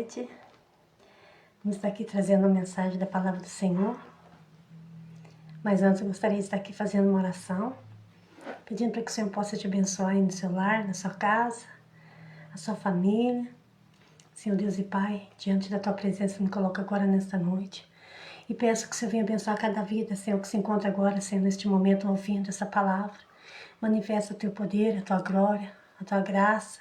noite. Vamos estar aqui trazendo a mensagem da Palavra do Senhor. Mas antes eu gostaria de estar aqui fazendo uma oração, pedindo para que o Senhor possa te abençoar aí no seu lar, na sua casa, a sua família. Senhor Deus e Pai, diante da Tua presença, me coloco agora nesta noite. E peço que o Senhor venha abençoar cada vida, Senhor, que se encontra agora, Senhor, neste momento, ouvindo essa palavra. Manifesta o Teu poder, a Tua glória, a Tua graça.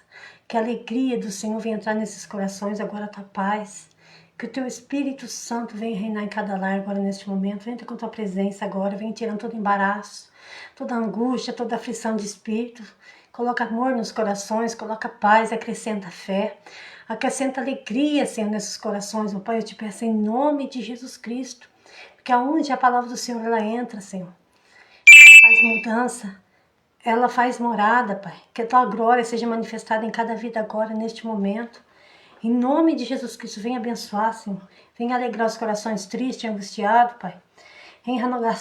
Que a alegria do Senhor venha entrar nesses corações, agora a Tua paz. Que o Teu Espírito Santo venha reinar em cada lar agora neste momento. Venha com a Tua presença agora, venha tirando todo embaraço, toda angústia, toda aflição de espírito. Coloca amor nos corações, coloca paz, acrescenta fé. Acrescenta alegria, Senhor, nesses corações, meu Pai. Eu te peço em nome de Jesus Cristo. Porque aonde a palavra do Senhor ela entra, Senhor, ela faz mudança, ela faz morada, Pai. Que a Tua glória seja manifestada em cada vida agora, neste momento. Em nome de Jesus Cristo, venha abençoar, Senhor. Venha alegrar os corações tristes, angustiados, Pai. Venha renovar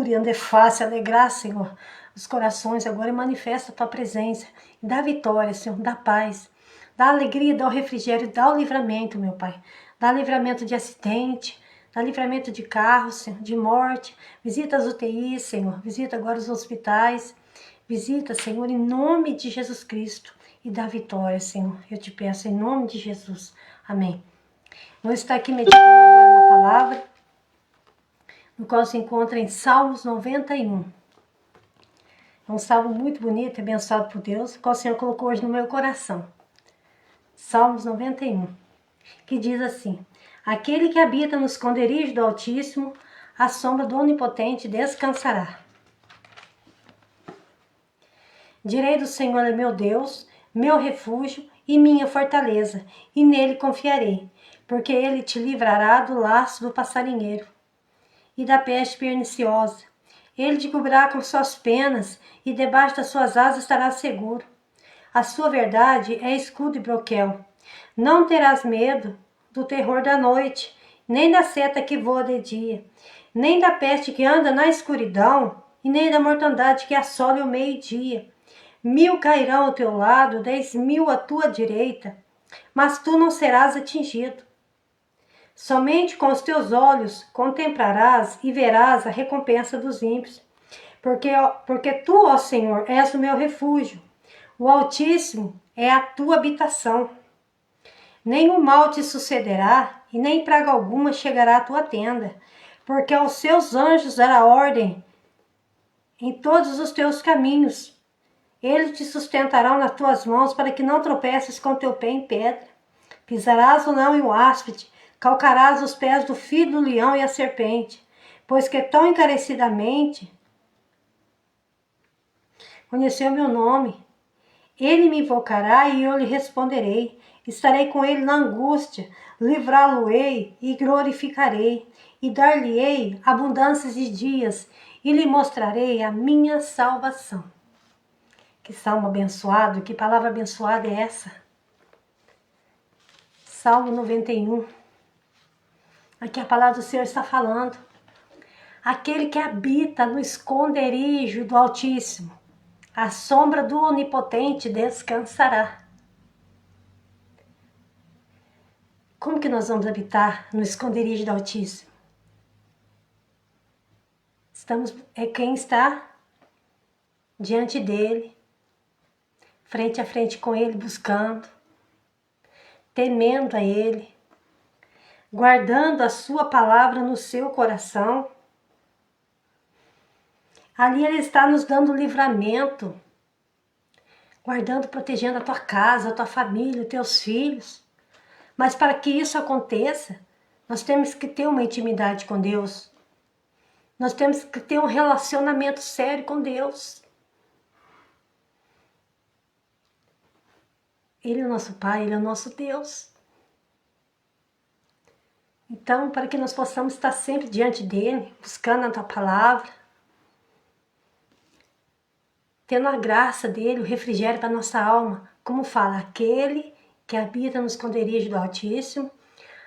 e andefácia, alegrar, Senhor, os corações agora e manifesta a Tua presença. E dá vitória, Senhor, dá paz. Dá alegria, dá o refrigério, dá o livramento, meu Pai. Dá livramento de acidente, dá livramento de carro, Senhor, de morte. Visita as UTIs, Senhor. Visita agora os hospitais. Visita, Senhor, em nome de Jesus Cristo. E dá vitória, Senhor. Eu te peço em nome de Jesus. Amém. Vamos estar aqui meditando agora na palavra, no qual se encontra em Salmos 91. É um salmo muito bonito, abençoado por Deus, o qual o Senhor colocou hoje no meu coração. Salmos 91, que diz assim: Aquele que habita no esconderijo do Altíssimo, à sombra do Onipotente descansará. Direi do Senhor é meu Deus, meu refúgio e minha fortaleza, e nele confiarei, porque ele te livrará do laço do passarinheiro e da peste perniciosa. Ele te cobrirá com suas penas, e debaixo das suas asas estarás seguro. A sua verdade é escudo e broquel. Não terás medo do terror da noite, nem da seta que voa de dia, nem da peste que anda na escuridão, e nem da mortandade que assola o meio-dia. 1000 cairão ao teu lado, 10.000 à tua direita, mas tu não serás atingido. Somente com os teus olhos contemplarás e verás a recompensa dos ímpios, porque tu, ó Senhor, és o meu refúgio. O Altíssimo é a tua habitação. Nenhum mal te sucederá, e nem praga alguma chegará à tua tenda, porque aos seus anjos dará ordem em todos os teus caminhos. Eles te sustentarão nas tuas mãos, para que não tropeces com teu pé em pedra. Pisarás o leão e o áspide, calcarás os pés do filho do leão e a serpente, pois que tão encarecidamente conheceu meu nome. Ele me invocará e eu lhe responderei. Estarei com ele na angústia, livrá-lo-ei e glorificarei, e dar-lhe-ei abundâncias de dias, e lhe mostrarei a minha salvação. Que salmo abençoado, que palavra abençoada é essa? Salmo 91. Aqui a palavra do Senhor está falando. Aquele que habita no esconderijo do Altíssimo, à sombra do Onipotente descansará. Como que nós vamos habitar no esconderijo do Altíssimo? É quem está diante dele, frente a frente com ele, buscando, temendo a ele, guardando a sua palavra no seu coração. Ali ele está nos dando livramento, guardando, protegendo a tua casa, a tua família, os teus filhos. Mas para que isso aconteça, nós temos que ter uma intimidade com Deus. Nós temos que ter um relacionamento sério com Deus. Ele é o nosso Pai, Ele é o nosso Deus. Então, para que nós possamos estar sempre diante dEle, buscando a Tua palavra, tendo a graça dEle, o refrigério para a nossa alma, como fala, aquele que habita no esconderijo do Altíssimo,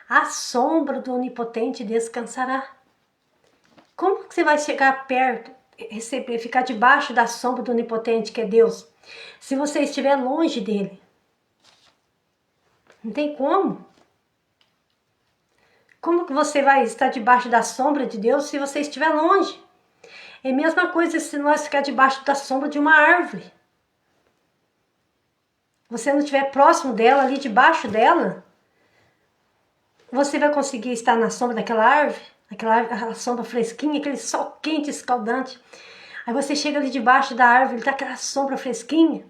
à sombra do Onipotente descansará. Como que você vai chegar perto, receber, ficar debaixo da sombra do Onipotente, que é Deus, se você estiver longe dele? Não tem como. Como que você vai estar debaixo da sombra de Deus se você estiver longe? É a mesma coisa se nós ficar debaixo da sombra de uma árvore. Você não estiver próximo dela, ali debaixo dela, você vai conseguir estar na sombra daquela árvore? Aquela sombra fresquinha, aquele sol quente, escaldante. Aí você chega ali debaixo da árvore, tá aquela sombra fresquinha.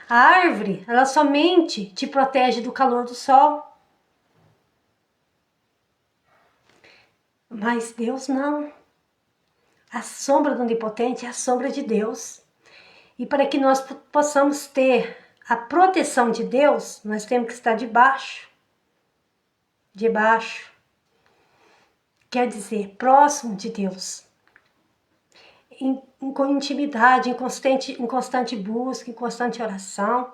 A árvore, ela somente te protege do calor do sol. Mas Deus não. A sombra do Onipotente é a sombra de Deus. E para que nós possamos ter a proteção de Deus, nós temos que estar debaixo. Debaixo. Quer dizer, próximo de Deus. Com intimidade, em constante busca, em constante oração.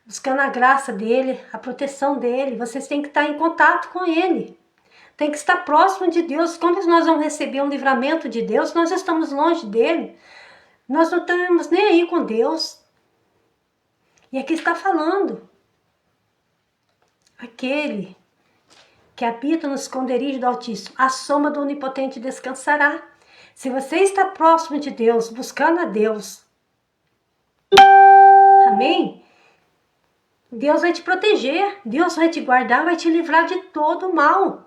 Buscando a graça dele, a proteção dele. Vocês têm que estar em contato com ele. Tem que estar próximo de Deus. Quando nós vamos receber um livramento de Deus, nós estamos longe dele. Nós não estamos nem aí com Deus. E aqui está falando. Aquele que habita no esconderijo do Altíssimo, a sombra do Onipotente descansará. Se você está próximo de Deus, buscando a Deus, amém? Deus vai te proteger, Deus vai te guardar, vai te livrar de todo o mal.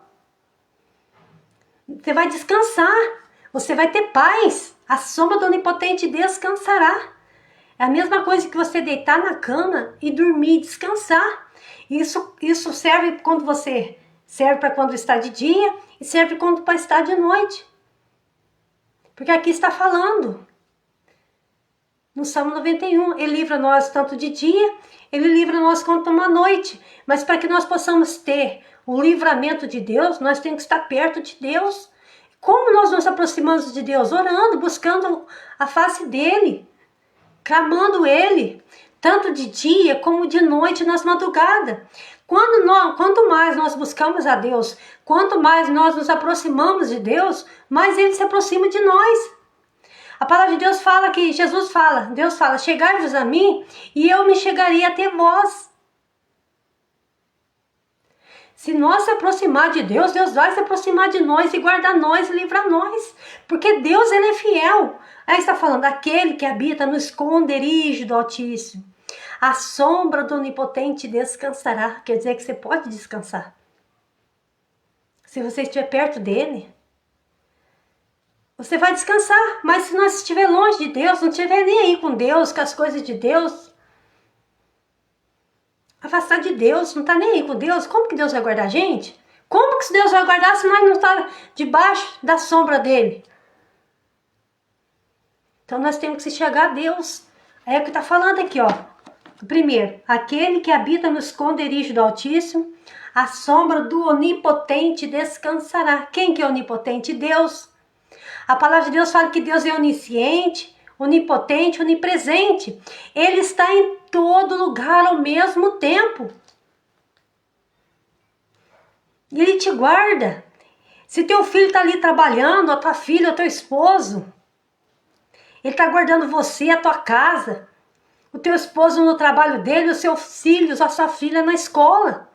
Você vai descansar, você vai ter paz, a sombra do Onipotente descansará. É a mesma coisa que você deitar na cama e dormir e descansar. Isso serve quando você serve para quando está de dia e serve quando para estar de noite. Porque aqui está falando. No Salmo 91, ele livra nós tanto de dia, ele livra nós quanto uma noite. Mas para que nós possamos ter o livramento de Deus, nós temos que estar perto de Deus. Como nós nos aproximamos de Deus? Orando, buscando a face dele, clamando ele, tanto de dia como de noite, nas madrugadas. Quanto mais nós buscamos a Deus, quanto mais nós nos aproximamos de Deus, mais ele se aproxima de nós. A palavra de Deus fala que, Deus fala, chegai-vos a mim e eu me chegarei até vós. Se nós se aproximar de Deus, Deus vai se aproximar de nós e guardar nós e livrar nós. Porque Deus, ele é fiel. Aí está falando, aquele que habita no esconderijo do Altíssimo, a sombra do Onipotente descansará. Quer dizer que você pode descansar. Se você estiver perto dele, você vai descansar. Mas se nós estiver longe de Deus, não estiver nem aí com Deus, com as coisas de Deus, afastar de Deus, não está nem aí com Deus, como que Deus vai guardar a gente? Como que Deus vai guardar se nós não estamos debaixo da sombra dele? Então nós temos que se chegar a Deus. É o que está falando aqui, ó. Primeiro, aquele que habita no esconderijo do Altíssimo, a sombra do Onipotente descansará. Quem que é onipotente? Deus. A palavra de Deus fala que Deus é onisciente, onipotente, onipresente. Ele está em todo lugar ao mesmo tempo. Ele te guarda. Se teu filho está ali trabalhando, a tua filha, o teu esposo, ele está guardando você, a tua casa, o teu esposo no trabalho dele, os seus filhos, a sua filha na escola.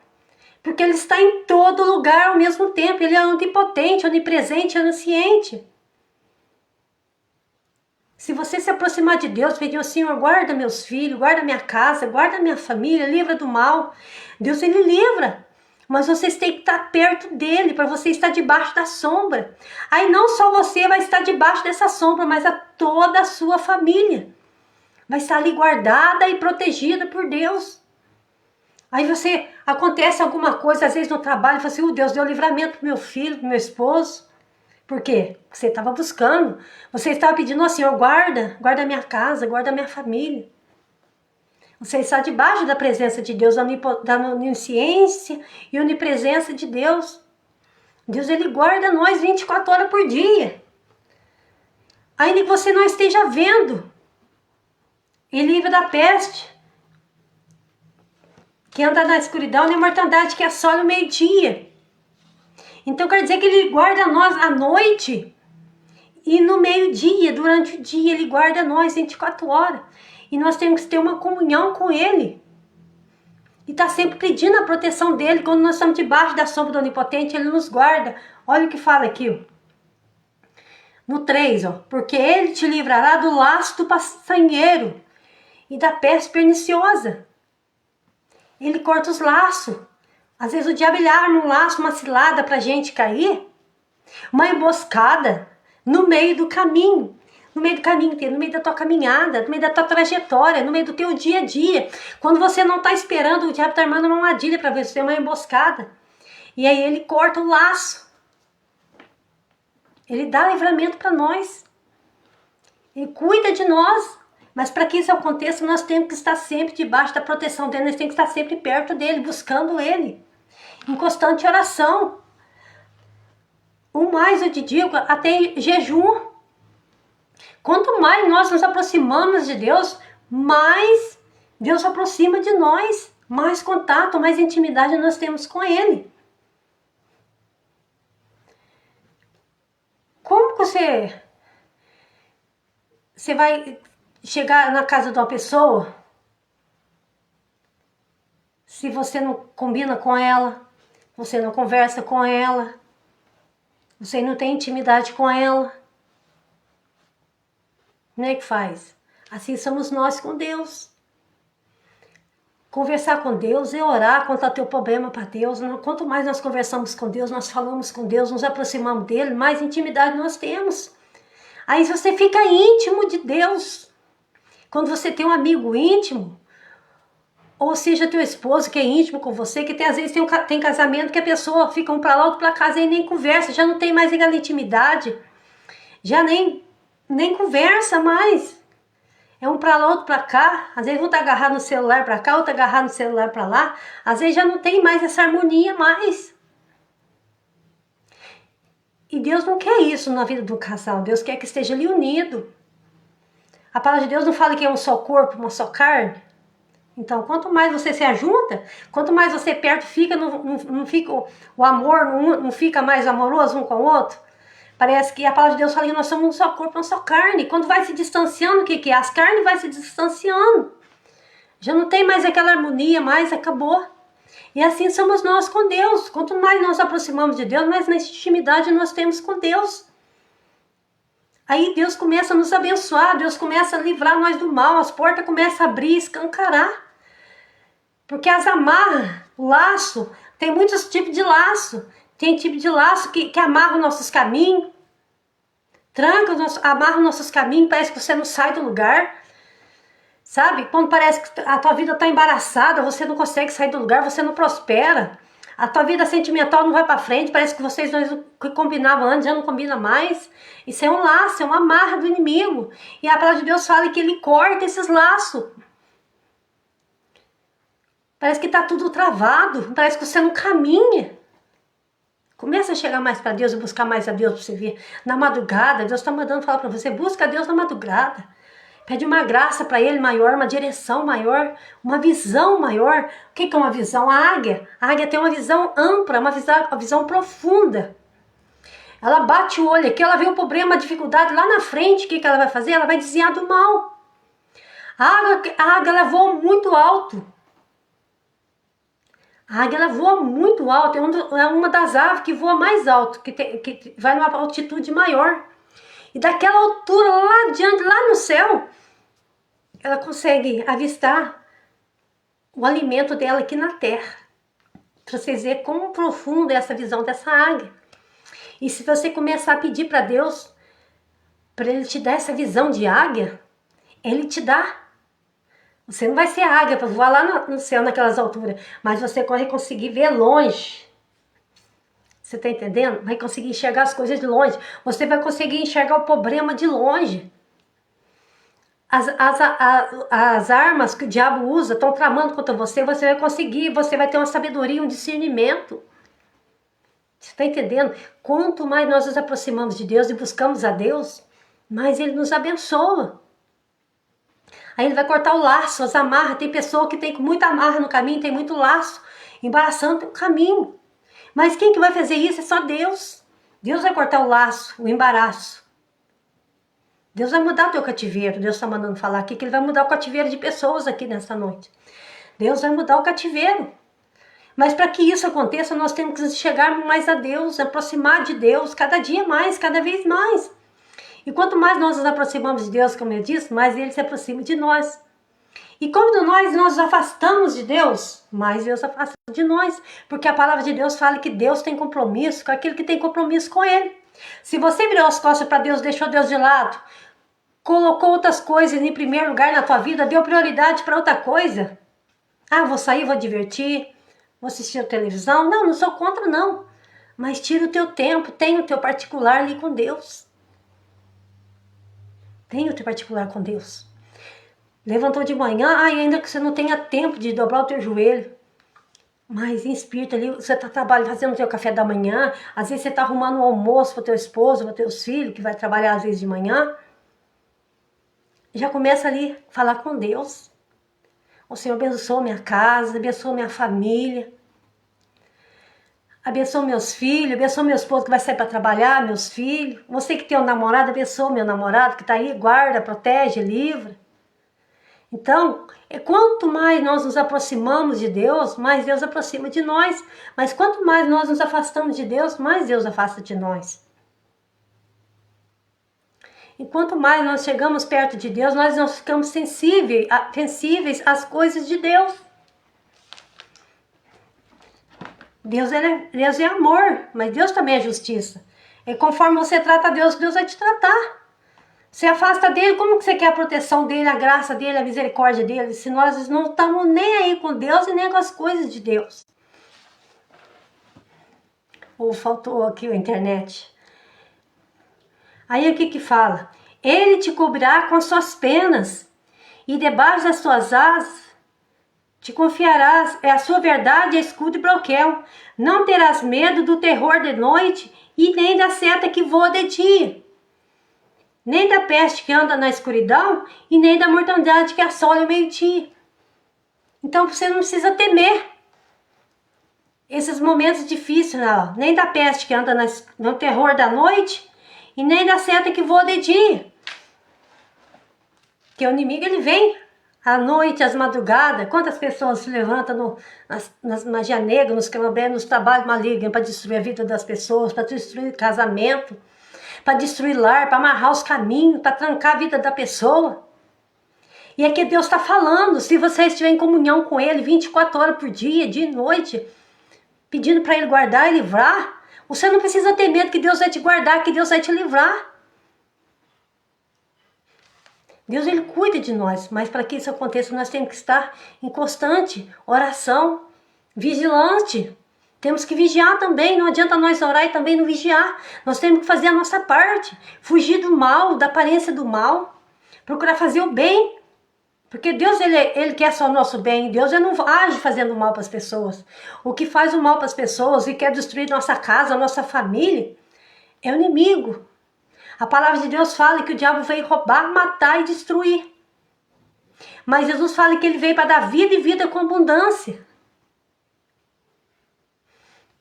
Porque ele está em todo lugar ao mesmo tempo. Ele é onipotente, onipresente, onisciente. Se você se aproximar de Deus, pedir ao Senhor, guarda meus filhos, guarda minha casa, guarda minha família, livra do mal. Deus, ele livra. Mas vocês têm que estar perto dele, para você estar debaixo da sombra. Aí não só você vai estar debaixo dessa sombra, mas toda a sua família vai estar ali guardada e protegida por Deus. Aí você, acontece alguma coisa, às vezes no trabalho, fala assim, Deus deu livramento pro meu filho, pro meu esposo. Por quê? Porque você estava buscando. Você estava pedindo ao Senhor, guarda a minha casa, guarda a minha família. Você está debaixo da presença de Deus, da onisciência e onipresença de Deus. Deus, ele guarda nós 24 horas por dia. Ainda que você não esteja vendo. Ele livra da peste, que anda na escuridão, nem mortandade que assola o meio-dia. Então quer dizer que ele guarda nós à noite e no meio-dia, durante o dia, ele guarda nós 24 horas. E nós temos que ter uma comunhão com ele. E está sempre pedindo a proteção dele. Quando nós estamos debaixo da sombra do Onipotente, ele nos guarda. Olha o que fala aqui, ó. No 3, ó. Porque ele te livrará do laço do passarinheiro e da peste perniciosa. Ele corta os laços. Às vezes o diabo ele arma um laço, uma cilada pra gente cair. Uma emboscada no meio do caminho. No meio do caminho inteiro, no meio da tua caminhada, no meio da tua trajetória, no meio do teu dia a dia. Quando você não está esperando, o diabo está armando uma armadilha para você, uma emboscada. E aí ele corta o laço. Ele dá livramento para nós. Ele cuida de nós. Mas para que isso aconteça, nós temos que estar sempre debaixo da proteção dele. Nós temos que estar sempre perto dele, buscando ele. Em constante oração. O mais eu te digo, até jejum. Quanto mais nós nos aproximamos de Deus, mais Deus se aproxima de nós. Mais contato, mais intimidade nós temos com Ele. Como que você vai chegar na casa de uma pessoa se você não combina com ela, você não conversa com ela, você não tem intimidade com ela? Como é que faz? Assim somos nós com Deus. Conversar com Deus é orar, contar teu problema para Deus. Quanto mais nós conversamos com Deus, nós falamos com Deus, nos aproximamos dele, mais intimidade nós temos. Aí você fica íntimo de Deus. Quando você tem um amigo íntimo, ou seja, teu esposo que é íntimo com você, que às vezes tem casamento que a pessoa fica um para lá, outro para casa e nem conversa, já não tem mais aquela intimidade, já nem conversa mais. É um para lá, outro para cá. Às vezes um tá agarrado no celular para cá, outro tá agarrado no celular para lá. Às vezes já não tem mais essa harmonia mais. E Deus não quer isso na vida do casal. Deus quer que esteja ali unido. A palavra de Deus não fala que é um só corpo, uma só carne. Então, quanto mais você se ajunta, quanto mais você perto fica, não fica o amor, não fica mais amoroso um com o outro. Parece que a palavra de Deus fala que nós somos um só corpo, uma só carne. Quando vai se distanciando, o que é? As carnes vai se distanciando. Já não tem mais aquela harmonia, mais acabou. E assim somos nós com Deus. Quanto mais nós aproximamos de Deus, mais na intimidade nós temos com Deus. Aí Deus começa a nos abençoar, Deus começa a livrar nós do mal, as portas começam a abrir, escancarar. Porque as amarras, o laço, tem muitos tipos de laço. Tem tipo de laço que amarra os nossos caminhos, amarra os nossos caminhos, parece que você não sai do lugar, sabe? Quando parece que a tua vida está embaraçada, você não consegue sair do lugar, você não prospera, a tua vida sentimental não vai para frente, parece que vocês dois que combinavam antes já não combina mais. Isso é um laço, é uma amarra do inimigo. E a palavra de Deus fala que ele corta esses laços. Parece que está tudo travado, parece que você não caminha. Começa a chegar mais para Deus e buscar mais a Deus para você ver. Na madrugada, Deus está mandando falar para você, busca a Deus na madrugada. Pede uma graça para Ele maior, uma direção maior, uma visão maior. O que é uma visão? A águia tem uma visão ampla, uma visão profunda. Ela bate o olho aqui, ela vê o problema, a dificuldade lá na frente. O que ela vai fazer? Ela vai desviar do mal. A águia ela voa muito alto. A águia ela voa muito alto, é uma das aves que voa mais alto, que vai numa altitude maior. E daquela altura lá adiante, lá no céu, ela consegue avistar o alimento dela aqui na terra. Para vocês verem quão profunda é essa visão dessa águia. E se você começar a pedir para Deus, para Ele te dar essa visão de águia, Ele te dá. Você não vai ser águia para voar lá no céu naquelas alturas, mas você vai conseguir ver longe. Você está entendendo? Vai conseguir enxergar as coisas de longe. Você vai conseguir enxergar o problema de longe. As armas que o diabo usa estão tramando contra você, você vai conseguir, você vai ter uma sabedoria, um discernimento. Você está entendendo? Quanto mais nós nos aproximamos de Deus e buscamos a Deus, mais Ele nos abençoa. Aí Ele vai cortar o laço, as amarras. Tem pessoa que tem muita amarra no caminho, tem muito laço, embaraçando o caminho. Mas quem que vai fazer isso? É só Deus. Deus vai cortar o laço, o embaraço. Deus vai mudar o teu cativeiro. Deus está mandando falar aqui que Ele vai mudar o cativeiro de pessoas aqui nessa noite. Deus vai mudar o cativeiro. Mas para que isso aconteça, nós temos que chegar mais a Deus, aproximar de Deus, cada dia mais, cada vez mais. E quanto mais nós nos aproximamos de Deus, como eu disse, mais Ele se aproxima de nós. E quando nós nos afastamos de Deus, mais Deus se afasta de nós. Porque a palavra de Deus fala que Deus tem compromisso com aquele que tem compromisso com Ele. Se você virou as costas para Deus, deixou Deus de lado, colocou outras coisas em primeiro lugar na tua vida, deu prioridade para outra coisa. Ah, vou sair, vou divertir, vou assistir a televisão. Não sou contra não. Mas tira o teu tempo, tenha o teu particular ali com Deus. Tenha o teu particular com Deus. Levantou de manhã, ainda que você não tenha tempo de dobrar o teu joelho. Mas em espírito ali, você está trabalhando, fazendo o teu café da manhã, às vezes você está arrumando um almoço para o teu esposo, para os teus filhos, que vai trabalhar às vezes de manhã. Já começa ali a falar com Deus. O Senhor abençoa minha casa, abençoa minha família. Abençoa meus filhos, abençoa meu esposo que vai sair para trabalhar, meus filhos. Você que tem um namorado, abençoa meu namorado que está aí, guarda, protege, livra. Então, quanto mais nós nos aproximamos de Deus, mais Deus aproxima de nós. Mas quanto mais nós nos afastamos de Deus, mais Deus afasta de nós. E quanto mais nós chegamos perto de Deus, nós ficamos sensíveis às coisas de Deus. Deus é amor, mas Deus também é justiça. E conforme você trata Deus, Deus vai te tratar. Você afasta dele, como que você quer a proteção dele, a graça dele, a misericórdia dele, se nós não estamos nem aí com Deus e nem com as coisas de Deus? Ou faltou aqui a internet. Aí o que fala? Ele te cobrirá com as suas penas, e debaixo das suas asas te confiarás, a sua verdade é escudo e broquel. Não terás medo do terror de noite, e nem da seta que voa de dia. Nem da peste que anda na escuridão, e nem da mortandade que assola o meio-dia. Então você não precisa temer esses momentos difíceis, não. Nem da peste que anda no terror da noite, e nem da seta que voa de dia. Porque o inimigo ele vem à noite, às madrugadas. Quantas pessoas se levantam nas magia negra, nos candomblé, nos trabalhos malignos para destruir a vida das pessoas, para destruir o casamento, para destruir lar, para amarrar os caminhos, para trancar a vida da pessoa. E é que Deus está falando, se você estiver em comunhão com Ele 24 horas por dia, dia e noite, pedindo para Ele guardar e livrar, você não precisa ter medo que Deus vai te guardar, que Deus vai te livrar. Deus ele cuida de nós, mas para que isso aconteça nós temos que estar em constante oração, vigilante. Temos que vigiar também, não adianta nós orar e também não vigiar. Nós temos que fazer a nossa parte, fugir do mal, da aparência do mal, procurar fazer o bem. Porque Deus ele quer só o nosso bem, Deus ele não age fazendo mal para as pessoas. O que faz o mal para as pessoas e quer destruir nossa casa, nossa família, é o inimigo. A palavra de Deus fala que o diabo veio roubar, matar e destruir. Mas Jesus fala que ele veio para dar vida e vida com abundância.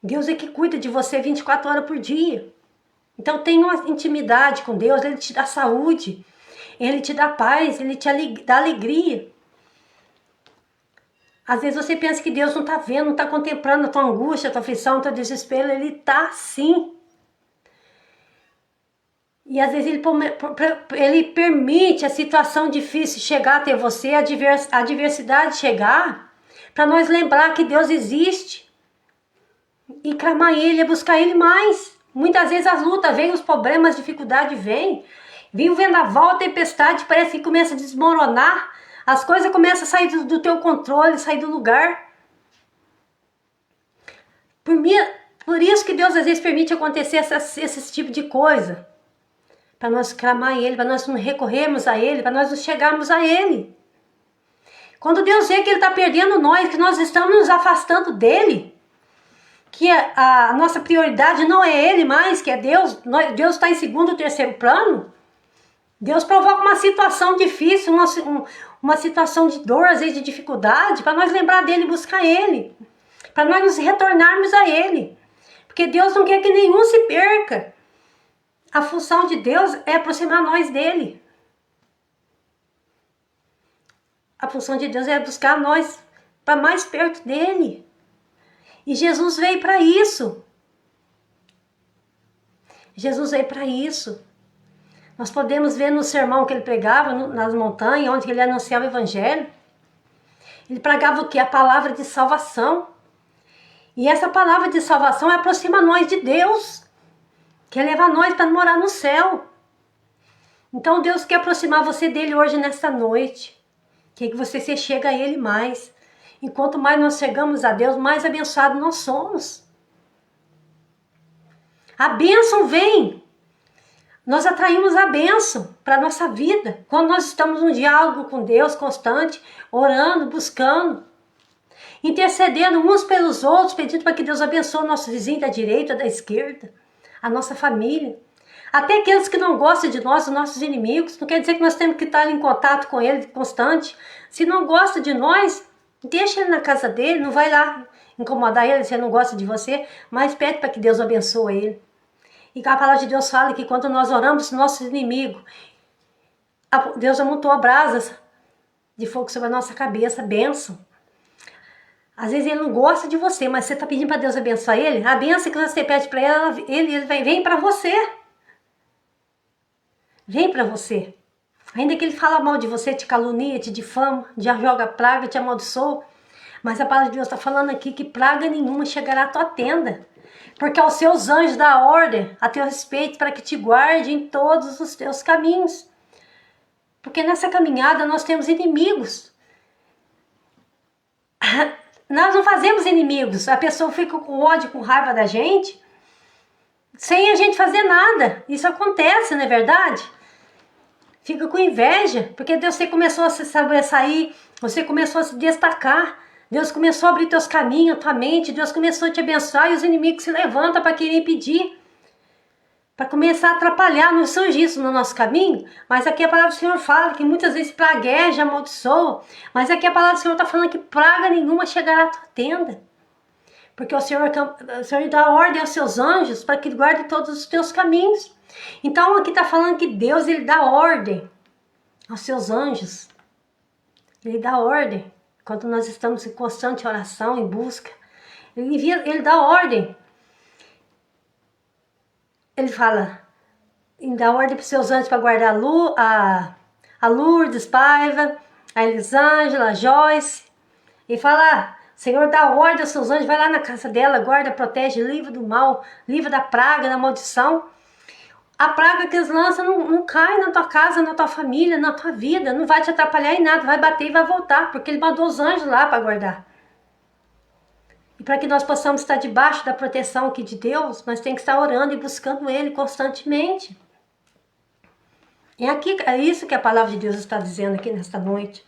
Deus é que cuida de você 24 horas por dia. Então tenha uma intimidade com Deus, Ele te dá saúde, Ele te dá paz, Ele te dá alegria. Às vezes você pensa que Deus não está vendo, não está contemplando a tua angústia, a tua aflição, o teu desespero. Ele está sim. E às vezes ele permite a situação difícil chegar até você, a adversidade chegar, para nós lembrar que Deus existe. E clamar Ele, buscar Ele mais. Muitas vezes as lutas vêm, os problemas, as dificuldades vêm. Vem o vendaval, a tempestade, parece que começa a desmoronar. As coisas começam a sair do teu controle, sair do lugar. Por isso que Deus às vezes permite acontecer esse tipo de coisa. Para nós clamar Ele, para nós não recorrermos a Ele, para nós não chegarmos a Ele. Quando Deus vê que Ele está perdendo nós, que nós estamos nos afastando dEle, que a nossa prioridade não é Ele mais, que é Deus, Deus está em segundo ou terceiro plano, Deus provoca uma situação difícil, uma situação de dor, às vezes de dificuldade, para nós lembrar dEle e buscar Ele, para nós nos retornarmos a Ele, porque Deus não quer que nenhum se perca. A função de Deus é aproximar nós dEle. A função de Deus é buscar nós para mais perto dele. E Jesus veio para isso. Jesus veio para isso. Nós podemos ver no sermão que ele pregava nas montanhas, onde ele anunciava o evangelho. Ele pregava o quê? A palavra de salvação. E essa palavra de salvação aproxima nós de Deus. Quer levar nós para morar no céu. Então Deus quer aproximar você dele hoje, nesta noite. Quer que você se chegue a ele mais. E quanto mais nós chegamos a Deus, mais abençoados nós somos. A bênção vem. Nós atraímos a bênção para a nossa vida. Quando nós estamos num diálogo com Deus constante, orando, buscando, intercedendo uns pelos outros, pedindo para que Deus abençoe o nosso vizinho da direita, da esquerda, a nossa família. Até aqueles que não gostam de nós, os nossos inimigos. Não quer dizer que nós temos que estar em contato com ele constante. Se não gosta de nós, deixa ele na casa dele, não vai lá incomodar ele se ele não gosta de você, mas pede para que Deus abençoe ele. E a palavra de Deus fala que quando nós oramos nossos inimigos, Deus amontoa brasas de fogo sobre a nossa cabeça, bênção. Às vezes ele não gosta de você, mas você está pedindo para Deus abençoar ele, a bênção que você pede para ele vem para você. Vem para você. Ainda que ele fala mal de você, te calunia, te difama, te joga praga, te amaldiçoa, mas a palavra de Deus está falando aqui que praga nenhuma chegará à tua tenda. Porque aos seus anjos dá ordem a teu respeito para que te guarde em todos os teus caminhos. Porque nessa caminhada nós temos inimigos. Nós não fazemos inimigos. A pessoa fica com ódio, com raiva da gente, sem a gente fazer nada. Isso acontece, não é verdade? Fica com inveja, porque você começou a se sobressair, você começou a se destacar. Deus começou a abrir teus caminhos, tua mente, Deus começou a te abençoar e os inimigos se levantam para querer impedir, para começar a atrapalhar, não surge isso no nosso caminho, mas aqui a palavra do Senhor fala que muitas vezes pragueja, amaldiçoa, mas aqui a palavra do Senhor está falando que praga nenhuma chegará à tua tenda, porque o Senhor dá ordem aos seus anjos para que guardem todos os teus caminhos. Então aqui está falando que Deus ele dá ordem aos seus anjos, ele dá ordem. Quando nós estamos em constante oração, em busca, ele dá ordem. Ele fala, ele dá ordem para os seus anjos para guardar a Lourdes Paiva, a Elisângela, a Joyce. E fala, Senhor, dá ordem aos seus anjos, vai lá na casa dela, guarda, protege, livra do mal, livra da praga, da maldição. A praga que eles lançam não cai na tua casa, na tua família, na tua vida, não vai te atrapalhar em nada, vai bater e vai voltar, porque ele mandou os anjos lá para guardar. E para que nós possamos estar debaixo da proteção aqui de Deus, nós temos que estar orando e buscando ele constantemente. É isso que a palavra de Deus está dizendo aqui nesta noite.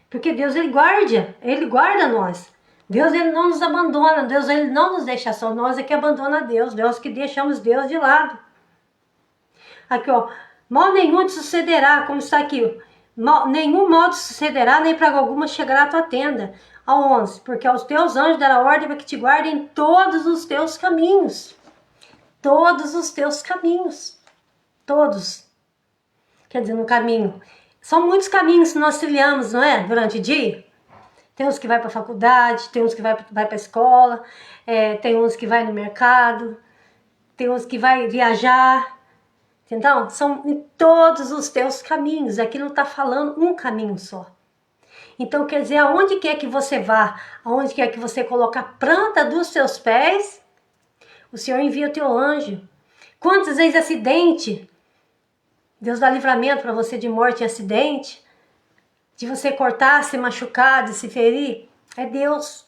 Porque Deus, ele guarda nós. Deus, ele não nos abandona, Deus, ele não nos deixa só, nós é que abandona Deus, nós que deixamos Deus de lado. Aqui, ó, mal nenhum te sucederá, como está aqui, nenhum mal te sucederá, nem praga alguma chegará à tua tenda. Ao 11, porque aos teus anjos dará ordem para que te guardem em todos os teus caminhos. Todos os teus caminhos. Todos. Quer dizer, no caminho. São muitos caminhos que nós trilhamos, não é? Durante o dia. Tem uns que vai para a faculdade, tem uns que vai para a escola, tem uns que vai no mercado, tem uns que vai viajar. Então, são em todos os teus caminhos. Aqui não está falando um caminho só. Então, quer dizer, aonde quer que você vá, aonde quer que você coloque a planta dos seus pés, o Senhor envia o teu anjo. Quantas vezes acidente, Deus dá livramento para você de morte e acidente, de você cortar, se machucar, de se ferir, é Deus.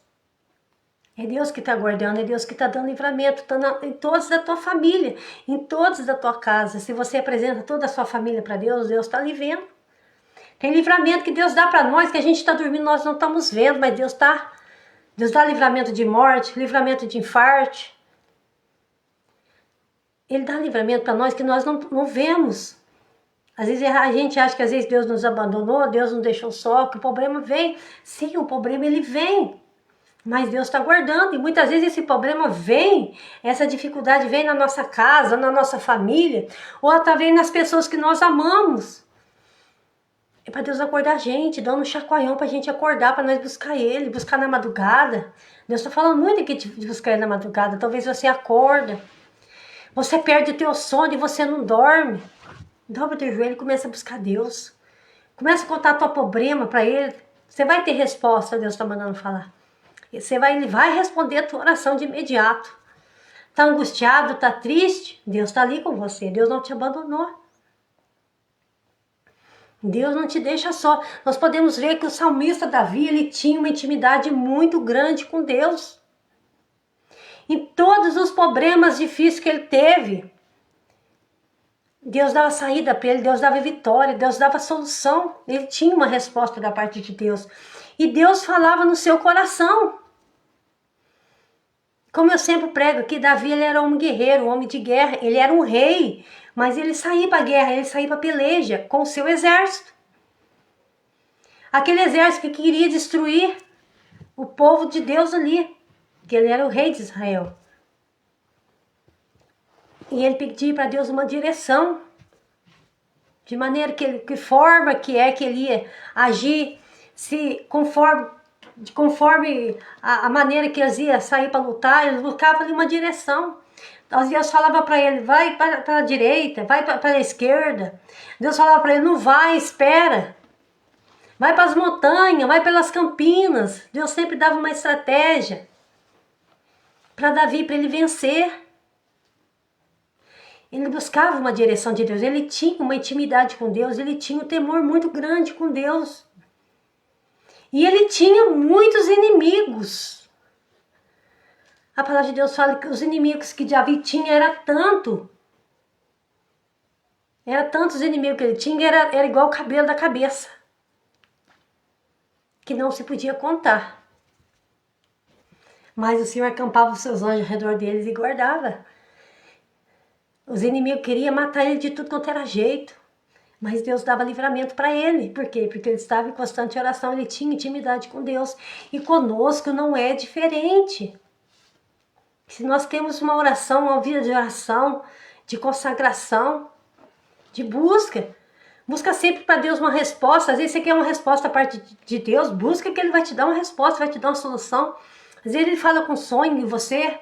É Deus que está guardando, é Deus que está dando livramento em todos da tua família, em todos da tua casa. Se você apresenta toda a sua família para Deus, Deus está lhe vendo. Tem livramento que Deus dá para nós, que a gente está dormindo, nós não estamos vendo, mas Deus dá livramento de morte, livramento de infarto. Ele dá livramento para nós que nós não vemos. Às vezes a gente acha que às vezes Deus nos abandonou, Deus nos deixou só, que o problema vem. Sim, o problema ele vem, mas Deus está guardando. E muitas vezes esse problema vem, essa dificuldade vem na nossa casa, na nossa família, ou através nas pessoas que nós amamos. É para Deus acordar a gente, dando um chacoalhão pra gente acordar, para nós buscar Ele, buscar na madrugada. Deus tá falando muito aqui de buscar Ele na madrugada. Talvez você acorda, você perde o teu sono e você não dorme. Dobra o teu joelho e começa a buscar Deus. Começa a contar teu problema para Ele. Você vai ter resposta, Deus tá mandando falar. Ele vai responder a tua oração de imediato. Tá angustiado, tá triste? Deus tá ali com você. Deus não te abandonou. Deus não te deixa só. Nós podemos ver que o salmista Davi, ele tinha uma intimidade muito grande com Deus. Em todos os problemas difíceis que ele teve, Deus dava saída para ele, Deus dava vitória, Deus dava solução. Ele tinha uma resposta da parte de Deus. E Deus falava no seu coração. Como eu sempre prego, que Davi ele era um guerreiro, um homem de guerra, ele era um rei, mas ele saía para a guerra, ele saía para a peleja com o seu exército. Aquele exército que queria destruir o povo de Deus ali, que ele era o rei de Israel. E ele pedia para Deus uma direção, de maneira que forma que ele ia agir, se conforme a maneira que eles iam sair para lutar, eles buscavam ali uma direção. Então Deus falava para ele, vai para a direita, vai para a esquerda. Deus falava para ele, não vai, espera. Vai para as montanhas, vai pelas campinas. Deus sempre dava uma estratégia para Davi, para ele vencer. Ele buscava uma direção de Deus, ele tinha uma intimidade com Deus, ele tinha um temor muito grande com Deus. E ele tinha muitos inimigos. A palavra de Deus fala que os inimigos que Davi tinha era tanto. Era tantos inimigos que ele tinha, era igual o cabelo da cabeça. Que não se podia contar. Mas o Senhor acampava os seus anjos ao redor deles e guardava. Os inimigos queriam matar ele de tudo quanto era jeito. Mas Deus dava livramento para ele. Por quê? Porque ele estava em constante oração, ele tinha intimidade com Deus. E conosco não é diferente. Se nós temos uma oração, uma vida de oração, de consagração, de busca, busca sempre para Deus uma resposta. Às vezes você quer uma resposta da parte de Deus, busca que Ele vai te dar uma resposta, vai te dar uma solução. Às vezes Ele fala com sonho em você.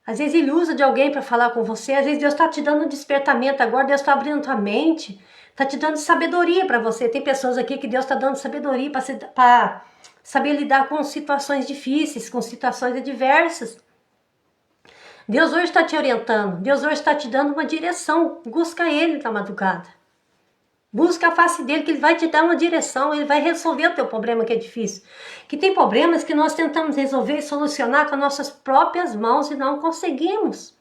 Às vezes Ele usa de alguém para falar com você. Às vezes Deus está te dando um despertamento agora. Deus está abrindo tua mente. Está te dando sabedoria para você. Tem pessoas aqui que Deus está dando sabedoria para saber lidar com situações difíceis, com situações adversas. Deus hoje está te orientando. Deus hoje está te dando uma direção. Busca Ele na madrugada. Busca a face dele, que Ele vai te dar uma direção. Ele vai resolver o teu problema que é difícil. Que tem problemas que nós tentamos resolver e solucionar com nossas próprias mãos e não conseguimos.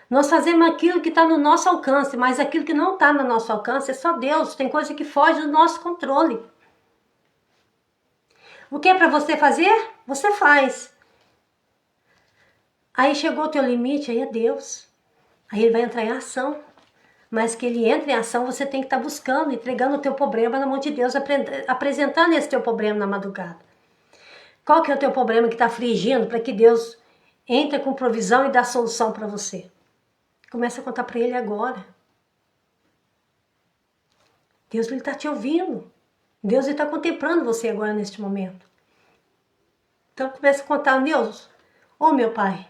Nós fazemos aquilo que está no nosso alcance, mas aquilo que não está no nosso alcance é só Deus. Tem coisa que foge do nosso controle. O que é para você fazer? Você faz. Aí chegou o teu limite, aí é Deus. Aí Ele vai entrar em ação. Mas que Ele entre em ação, você tem que estar buscando, entregando o teu problema na mão de Deus, apresentando esse teu problema na madrugada. Qual que é o teu problema que está afligindo para que Deus entre com provisão e dá solução para você? Começa a contar para Ele agora. Deus está te ouvindo. Deus está contemplando você agora neste momento. Então começa a contar, Deus, meu Pai,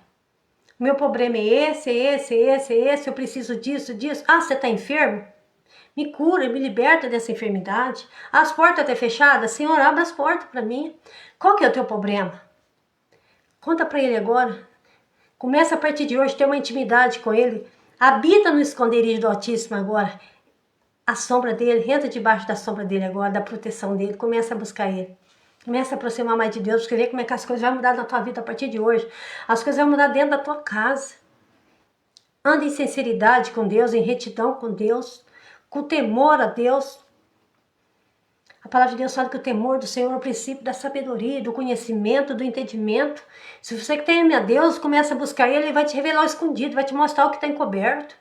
o meu problema é esse, eu preciso disso. Ah, você está enfermo? Me cura, me liberta dessa enfermidade. As portas estão fechadas? Senhor, abre as portas para mim. Qual que é o teu problema? Conta para Ele agora. Começa a partir de hoje a ter uma intimidade com Ele. Habita no esconderijo do Altíssimo agora. A sombra dEle, entra debaixo da sombra dEle agora, da proteção dEle. Começa a buscar Ele. Começa a aproximar mais de Deus, porque vê como é que as coisas vão mudar na tua vida a partir de hoje. As coisas vão mudar dentro da tua casa. Anda em sinceridade com Deus, em retidão com Deus, com temor a Deus. A palavra de Deus fala que o temor do Senhor é o princípio da sabedoria, do conhecimento, do entendimento. Se você que teme a Deus, começa a buscar Ele, Ele vai te revelar o escondido, vai te mostrar o que está encoberto.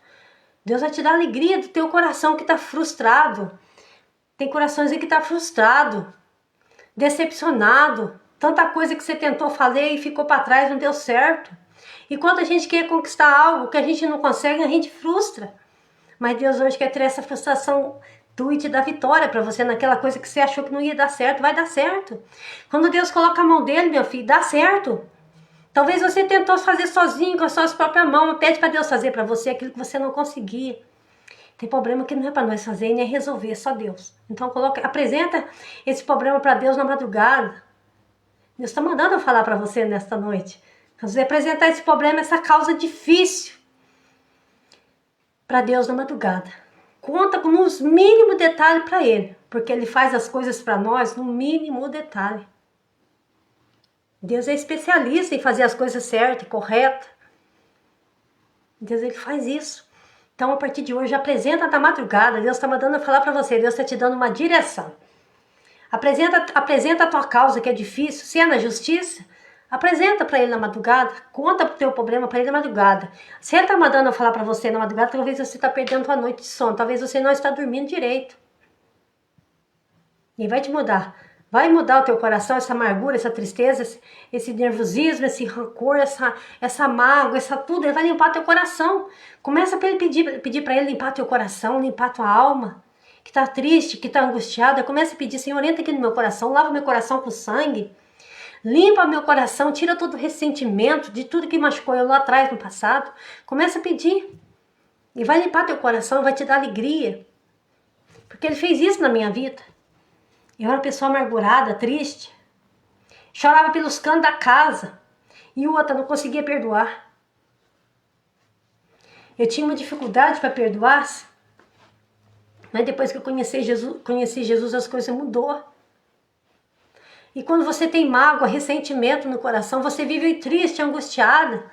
Deus vai te dar alegria do teu coração que está frustrado. Tem corações aí que está frustrado, decepcionado. Tanta coisa que você tentou fazer e ficou para trás, não deu certo. E quando a gente quer conquistar algo que a gente não consegue, a gente frustra. Mas Deus hoje quer ter essa frustração virtude e te dá vitória para você naquela coisa que você achou que não ia dar certo, vai dar certo. Quando Deus coloca a mão dele, meu filho, dá certo. Talvez você tentou fazer sozinho, com as suas próprias mãos, pede para Deus fazer para você aquilo que você não conseguia. Tem problema que não é para nós fazer, nem resolver, é só Deus. Então apresenta esse problema para Deus na madrugada. Deus está mandando eu falar para você nesta noite. Você apresentar esse problema, essa causa difícil, para Deus na madrugada. Conta com os mínimos detalhes para Ele, porque Ele faz as coisas para nós no mínimo detalhe. Deus é especialista em fazer as coisas certas e corretas. Deus, Ele faz isso. Então, a partir de hoje, apresenta na madrugada. Deus está mandando eu falar para você. Deus está te dando uma direção. Apresenta a tua causa, que é difícil. Se é na justiça, apresenta para Ele na madrugada. Conta o teu problema para Ele na madrugada. Se Ele está mandando eu falar para você na madrugada, talvez você está perdendo a noite de sono. Talvez você não está dormindo direito. E vai te mudar. Vai mudar o teu coração, essa amargura, essa tristeza, esse nervosismo, esse rancor, essa mágoa, essa tudo. Ele vai limpar teu coração. Começa para ele pedir para ele limpar teu coração, limpar tua alma, que está triste, que está angustiada. Começa a pedir, Senhor, entra aqui no meu coração, lava meu coração com sangue. Limpa meu coração, tira todo o ressentimento de tudo que machucou eu lá atrás, no passado. Começa a pedir. E vai limpar teu coração, vai te dar alegria. Porque ele fez isso na minha vida. Eu era uma pessoa amargurada, triste. Chorava pelos cantos da casa. E outra, não conseguia perdoar. Eu tinha uma dificuldade para perdoar. Mas depois que eu conheci Jesus, as coisas mudou. E quando você tem mágoa, ressentimento no coração, você vive triste, angustiada.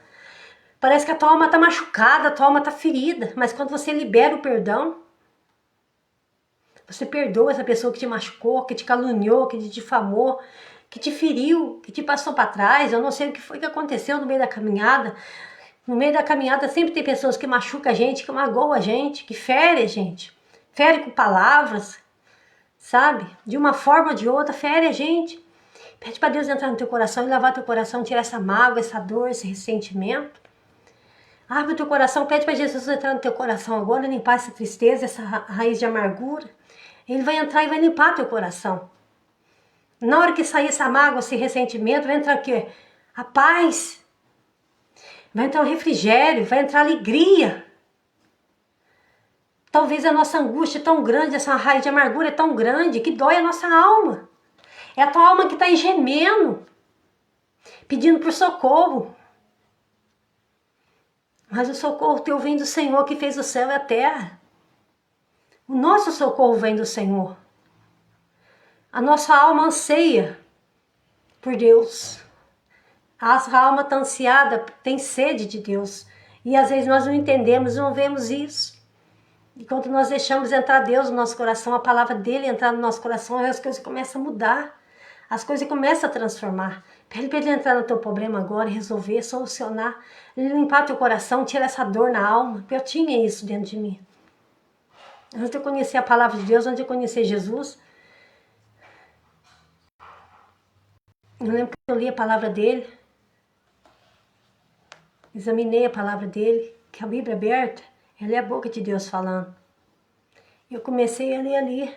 Parece que a tua alma está machucada, a tua alma está ferida. Mas quando você libera o perdão, você perdoa essa pessoa que te machucou, que te caluniou, que te difamou, que te feriu, que te passou para trás. Eu não sei o que foi que aconteceu no meio da caminhada. No meio da caminhada sempre tem pessoas que machucam a gente, que magoam a gente, que ferem a gente. Fere com palavras, sabe? De uma forma ou de outra, fere a gente. Pede para Deus entrar no teu coração e lavar teu coração, tirar essa mágoa, essa dor, esse ressentimento. Abre o teu coração, pede para Jesus entrar no teu coração agora, limpar essa tristeza, essa raiz de amargura. Ele vai entrar e vai limpar teu coração. Na hora que sair essa mágoa, esse ressentimento, vai entrar o quê? A paz. Vai entrar o refrigério, vai entrar a alegria. Talvez a nossa angústia é tão grande, essa raiz de amargura é tão grande que dói a nossa alma. É a tua alma que está gemendo, pedindo por socorro. Mas o socorro teu vem do Senhor que fez o céu e a terra. O nosso socorro vem do Senhor. A nossa alma anseia por Deus. A alma está ansiada, tem sede de Deus. E às vezes nós não entendemos, não vemos isso. E quando nós deixamos entrar Deus no nosso coração, a palavra dele entrar no nosso coração, as coisas começam a mudar. As coisas começam a transformar. Pede para ele entrar no teu problema agora, resolver, solucionar, limpar teu coração, tirar essa dor na alma. Porque eu tinha isso dentro de mim. Antes de eu conhecer a palavra de Deus, antes de eu conhecer Jesus, eu lembro que eu li a palavra dele, examinei a palavra dele, que a Bíblia é aberta, ela é a boca de Deus falando. Eu comecei a ler ali,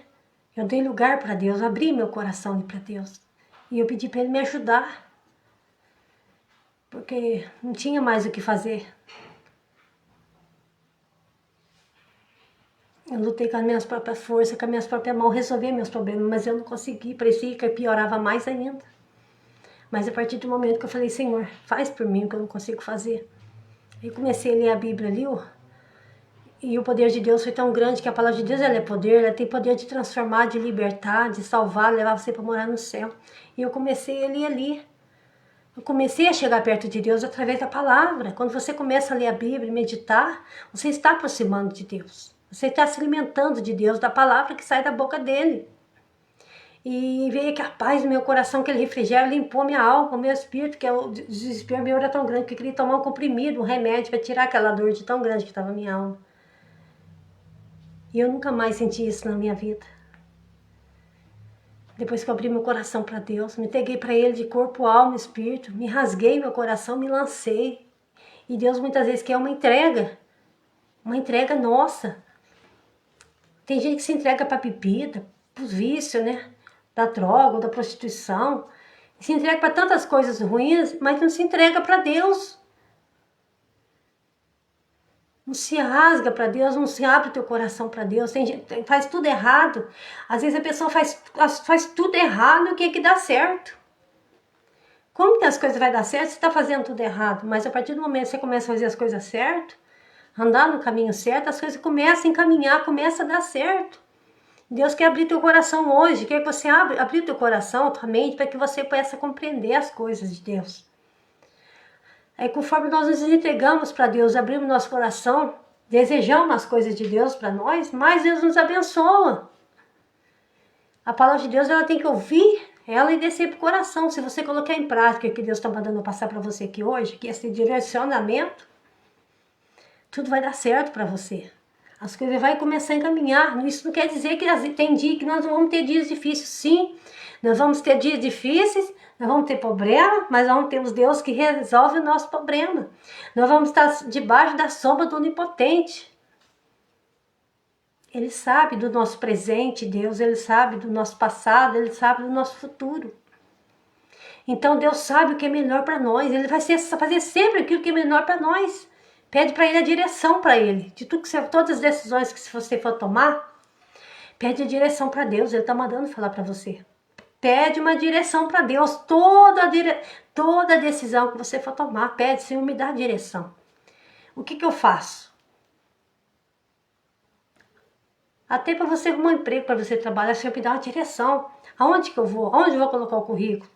eu dei lugar para Deus, abri meu coração para Deus. E eu pedi para ele me ajudar, porque não tinha mais o que fazer. Eu lutei com as minhas próprias forças, com as minhas próprias mãos, resolver meus problemas, mas eu não consegui, parecia que piorava mais ainda. Mas a partir do momento que eu falei, Senhor, faz por mim o que eu não consigo fazer. Aí comecei a ler a Bíblia ali, e o poder de Deus foi tão grande que a palavra de Deus ela é poder, ela tem poder de transformar, de libertar, de salvar, levar você para morar no céu. E eu comecei a ler ali. Eu comecei a chegar perto de Deus através da palavra. Quando você começa a ler a Bíblia e meditar, você está aproximando de Deus. Você está se alimentando de Deus, da palavra que sai da boca dele. E veio que a paz no meu coração, aquele refrigério, limpou minha alma, meu espírito, que o desespero meu era tão grande que eu queria tomar um comprimido, um remédio para tirar aquela dor de tão grande que estava na minha alma. E eu nunca mais senti isso na minha vida. Depois que eu abri meu coração para Deus, me entreguei para Ele de corpo, alma e espírito, me rasguei meu coração, me lancei. E Deus muitas vezes quer uma entrega nossa. Tem gente que se entrega para bebida, para os vícios, né? Da droga, da prostituição. Se entrega para tantas coisas ruins, mas não se entrega para Deus. Não se rasga para Deus, não se abre o teu coração para Deus. Tem gente, faz tudo errado. Às vezes a pessoa faz tudo errado e o que dá certo. Como que as coisas vão dar certo se está fazendo tudo errado? Mas a partir do momento que você começa a fazer as coisas certas, andar no caminho certo, as coisas começam a encaminhar, começam a dar certo. Deus quer abrir teu coração hoje, quer que você abra teu coração, tua mente, para que você possa compreender as coisas de Deus. Aí conforme nós nos entregamos para Deus, abrimos nosso coração, desejamos as coisas de Deus para nós, mais Deus nos abençoa. A palavra de Deus, ela tem que ouvir ela e descer para o coração. Se você colocar em prática o que Deus está mandando passar para você aqui hoje, que é esse direcionamento, tudo vai dar certo para você. As coisas vão começar a encaminhar. Isso não quer dizer que tem dia que nós não vamos ter dias difíceis. Sim, nós vamos ter dias difíceis, nós vamos ter problema, mas nós vamos ter os Deus que resolve o nosso problema. Nós vamos estar debaixo da sombra do Onipotente. Ele sabe do nosso presente, Deus, Ele sabe do nosso passado, Ele sabe do nosso futuro. Então Deus sabe o que é melhor para nós, Ele vai fazer sempre aquilo que é melhor para nós. Pede para Ele a direção para Ele. De tudo todas as decisões que você for tomar, pede a direção para Deus. Ele está mandando falar para você. Pede uma direção para Deus. Toda decisão que você for tomar, pede, Senhor, me dá a direção. O que eu faço? Até para você arrumar um emprego, para você trabalhar, Senhor, me dá uma direção. Aonde que eu vou? Aonde eu vou colocar o currículo?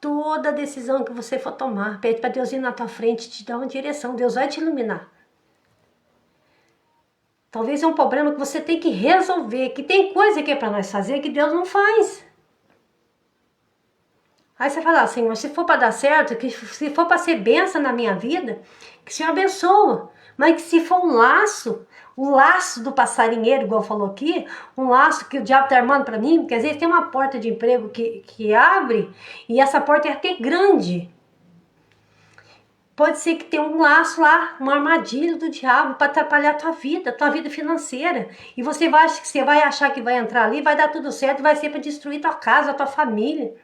Toda decisão que você for tomar, pede para Deus ir na tua frente, te dar uma direção. Deus vai te iluminar. Talvez é um problema que você tem que resolver, que tem coisa que é para nós fazer que Deus não faz. Aí você fala, Senhor, se for para dar certo, que se for para ser bênção na minha vida, que o Senhor abençoa. Mas que se for o laço do passarinheiro, igual falou aqui, um laço que o diabo está armando para mim, porque às vezes tem uma porta de emprego que abre e essa porta é até grande. Pode ser que tenha um laço lá, uma armadilha do diabo para atrapalhar a tua vida financeira. E você vai achar que vai entrar ali, vai dar tudo certo, vai ser para destruir tua casa, tua família.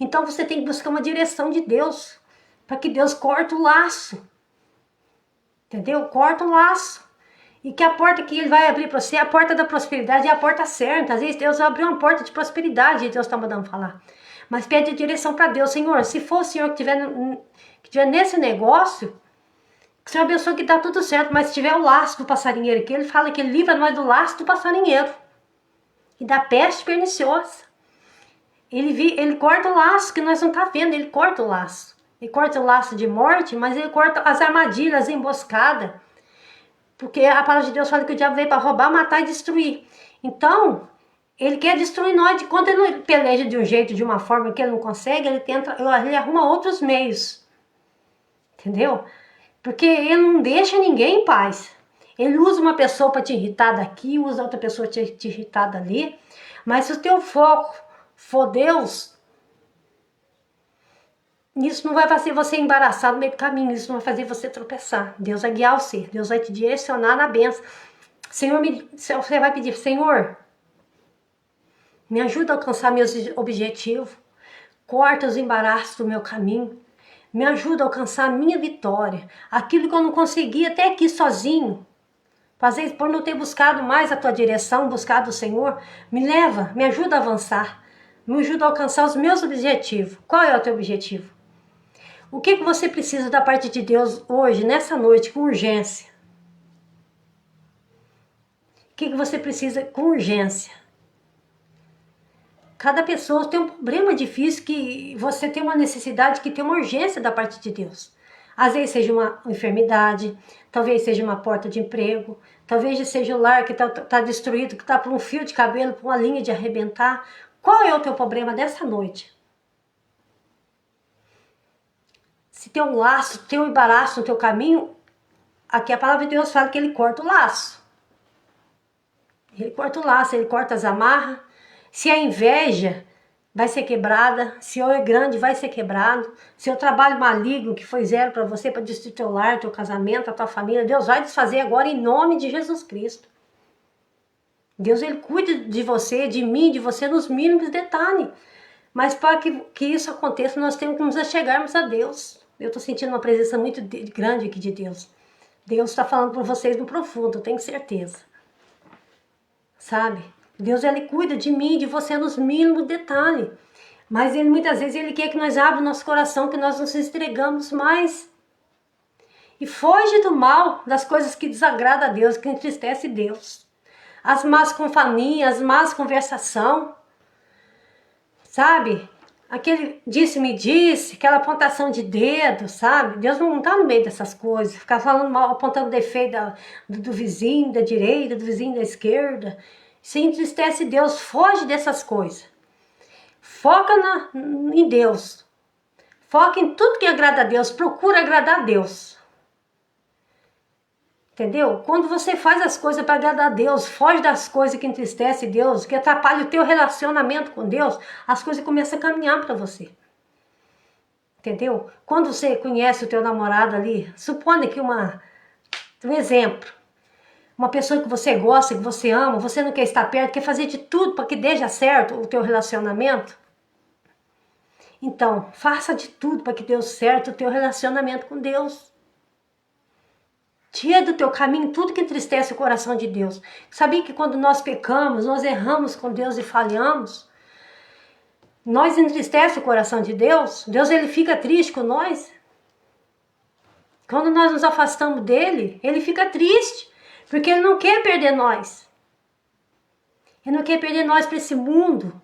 Então você tem que buscar uma direção de Deus, para que Deus corte o laço. Entendeu? Corta o laço. E que a porta que Ele vai abrir para você, a porta da prosperidade é a porta certa. Às vezes Deus vai abrir uma porta de prosperidade, Deus está mandando falar. Mas pede a direção para Deus. Senhor, se for o Senhor que estiver nesse negócio, que o Senhor abençoe que dá tudo certo. Mas se tiver o laço do passarinheiro aqui, Ele fala que Ele livra nós do laço do passarinheiro. E da peste perniciosa. Ele corta o laço que nós não está vendo, Ele corta o laço. Ele corta o laço de morte, mas Ele corta as armadilhas, a emboscada. Porque a palavra de Deus fala que o diabo veio para roubar, matar e destruir. Então, ele quer destruir nós. Quando ele não peleja de um jeito, de uma forma que ele não consegue, ele arruma outros meios. Entendeu? Porque ele não deixa ninguém em paz. Ele usa uma pessoa para te irritar daqui, usa outra pessoa para te irritar dali. Mas se o teu foco for Deus, isso não vai fazer você embaraçar no meio do caminho, isso não vai fazer você tropeçar. Deus vai guiar você, Deus vai te direcionar na bênção. Senhor, você vai pedir, Senhor, me ajuda a alcançar meus objetivos, corta os embaraços do meu caminho, me ajuda a alcançar a minha vitória, aquilo que eu não consegui até aqui sozinho. Às vezes, por não ter buscado mais a tua direção, buscado o Senhor, me leva, me ajuda a avançar, me ajuda a alcançar os meus objetivos. Qual é o teu objetivo? O que você precisa da parte de Deus hoje, nessa noite, com urgência? O que você precisa com urgência? Cada pessoa tem um problema difícil que você tem uma necessidade que tem uma urgência da parte de Deus. Às vezes seja uma enfermidade, talvez seja uma porta de emprego, talvez seja o lar que está destruído, que está por um fio de cabelo, por uma linha de arrebentar. Qual é o teu problema dessa noite? Se tem um laço, tem um embaraço no teu caminho, aqui a palavra de Deus fala que Ele corta o laço. Ele corta o laço, Ele corta as amarras. Se a inveja vai ser quebrada. Se eu é grande, vai ser quebrado. Se eu trabalho maligno, que foi zero para você, para destruir teu lar, teu casamento, a tua família, Deus vai desfazer agora em nome de Jesus Cristo. Deus, Ele cuida de você, de mim, de você nos mínimos detalhes. Mas para que isso aconteça, nós temos que nos achegarmos a Deus. Eu estou sentindo uma presença muito grande aqui de Deus. Deus está falando por vocês no profundo, eu tenho certeza. Sabe? Deus, Ele cuida de mim, de você nos mínimos detalhes. Mas Ele muitas vezes Ele quer que nós abra o nosso coração, que nós nos entregamos mais. E foge do mal, das coisas que desagradam a Deus, que entristece Deus. As más companhias, as más conversação. Sabe? Aquele disse-me disse, aquela apontação de dedo, sabe? Deus não está no meio dessas coisas. Ficar falando mal, apontando defeito do vizinho da direita, do vizinho da esquerda. Isso entristece Deus. Foge dessas coisas. Foca em Deus. Foca em tudo que agrada a Deus. Procura agradar a Deus. Entendeu? Quando você faz as coisas para agradar a Deus, foge das coisas que entristecem Deus, que atrapalham o teu relacionamento com Deus, as coisas começam a caminhar para você. Entendeu? Quando você conhece o teu namorado ali, suponha que um exemplo, uma pessoa que você gosta, que você ama, você não quer estar perto, quer fazer de tudo para que dê certo o teu relacionamento. Então, faça de tudo para que dê certo o teu relacionamento com Deus. Tira do teu caminho tudo que entristece o coração de Deus. Sabia que quando nós pecamos, nós erramos com Deus e falhamos, nós entristece o coração de Deus? Deus, Ele fica triste com nós? Quando nós nos afastamos dEle, Ele fica triste, porque Ele não quer perder nós. Ele não quer perder nós para esse mundo,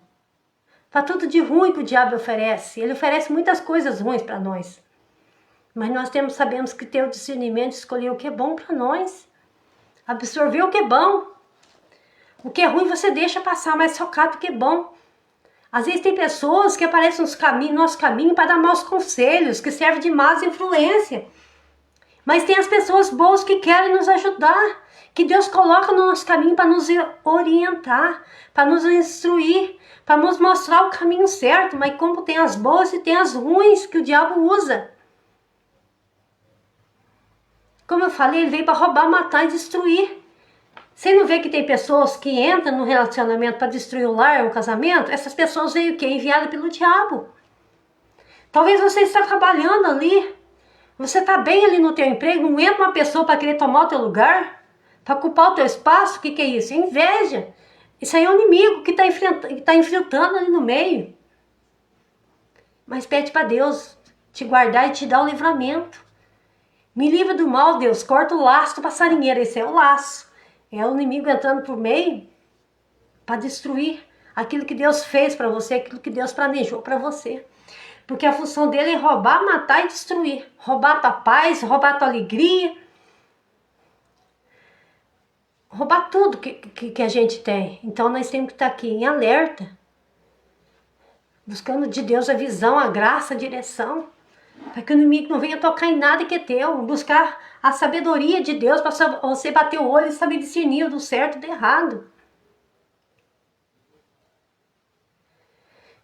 para tudo de ruim que o diabo oferece. Ele oferece muitas coisas ruins para nós. Mas nós sabemos que ter o discernimento, escolher o que é bom para nós. Absorver o que é bom. O que é ruim você deixa passar, mas só cata o que é bom. Às vezes tem pessoas que aparecem no nosso caminho para dar maus conselhos, que servem de más influência. Mas tem as pessoas boas que querem nos ajudar, que Deus coloca no nosso caminho para nos orientar, para nos instruir, para nos mostrar o caminho certo. Mas como tem as boas e tem as ruins que o diabo usa. Como eu falei, ele veio para roubar, matar e destruir. Você não vê que tem pessoas que entram no relacionamento para destruir o lar, o casamento? Essas pessoas veio o quê? Enviadas pelo diabo. Talvez você está trabalhando ali, você está bem ali no teu emprego, não entra uma pessoa para querer tomar o teu lugar, para ocupar o teu espaço. O que é isso? É inveja. Isso aí é o inimigo que está infiltrando ali no meio. Mas pede para Deus te guardar e te dar o livramento. Me livra do mal, Deus. Corta o laço do passarinheiro. Esse é o laço. É o inimigo entrando por meio para destruir aquilo que Deus fez para você, aquilo que Deus planejou para você. Porque a função dele é roubar, matar e destruir. Roubar a tua paz, roubar a tua alegria. Roubar tudo que a gente tem. Então nós temos que estar aqui em alerta. Buscando de Deus a visão, a graça, a direção. Para que o inimigo não venha tocar em nada que é teu. Buscar a sabedoria de Deus para você bater o olho e saber discernir do certo e do errado.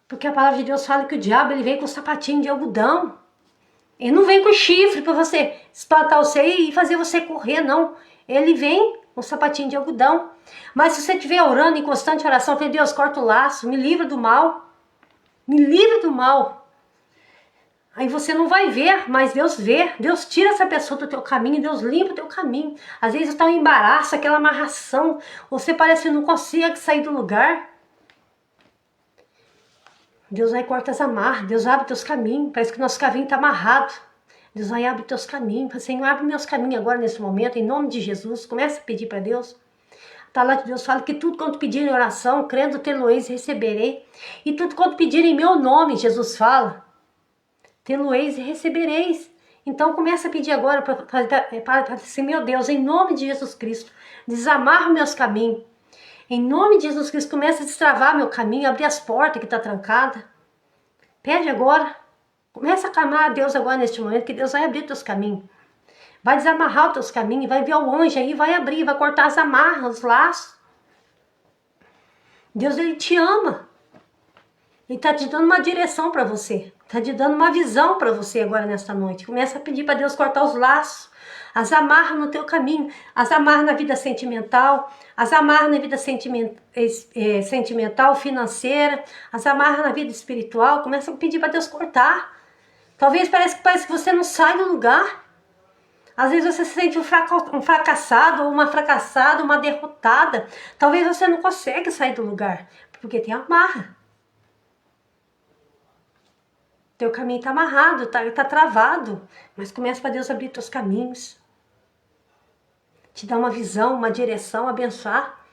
Porque a palavra de Deus fala que o diabo ele vem com sapatinho de algodão. Ele não vem com chifre para você espantar você e fazer você correr, não. Ele vem com sapatinho de algodão. Mas se você estiver orando em constante oração, fala, Deus, corta o laço, me livra do mal. Me livra do mal. Aí você não vai ver, mas Deus vê. Deus tira essa pessoa do teu caminho, Deus limpa o teu caminho. Às vezes está um embaraço, aquela amarração. Você parece que não consegue sair do lugar. Deus vai cortar as amarras, Deus abre teus caminhos. Parece que o nosso caminho está amarrado. Deus vai abrir teus caminhos. Senhor, abre meus caminhos agora nesse momento, em nome de Jesus. Começa a pedir para Deus. A palavra de Deus fala que tudo quanto pedirem em oração, crendo tê-lo-eis, receberei. E tudo quanto pedirem em meu nome, Jesus fala, tê-lo-eis e recebereis. Então começa a pedir agora para dizer, meu Deus, em nome de Jesus Cristo, desamarra meus caminhos. Em nome de Jesus Cristo, começa a destravar meu caminho, abrir as portas que está trancada. Pede agora. Começa a clamar a Deus agora neste momento, que Deus vai abrir teus caminhos. Vai desamarrar os teus caminhos, vai ver o anjo aí, vai abrir, vai cortar as amarras, os laços. Deus, Ele te ama. Ele está te dando uma direção para você. Está te dando uma visão para você agora nesta noite. Começa a pedir para Deus cortar os laços. As amarras no teu caminho. As amarras na vida sentimental. As amarras na vida sentimental, financeira. As amarras na vida espiritual. Começa a pedir para Deus cortar. Talvez parece que você não sai do lugar. Às vezes você se sente um fracassado, ou uma fracassada, uma derrotada. Talvez você não consiga sair do lugar. Porque tem amarra. Teu caminho está amarrado, tá travado. Mas começa para Deus abrir teus caminhos. Te dar uma visão, uma direção, abençoar.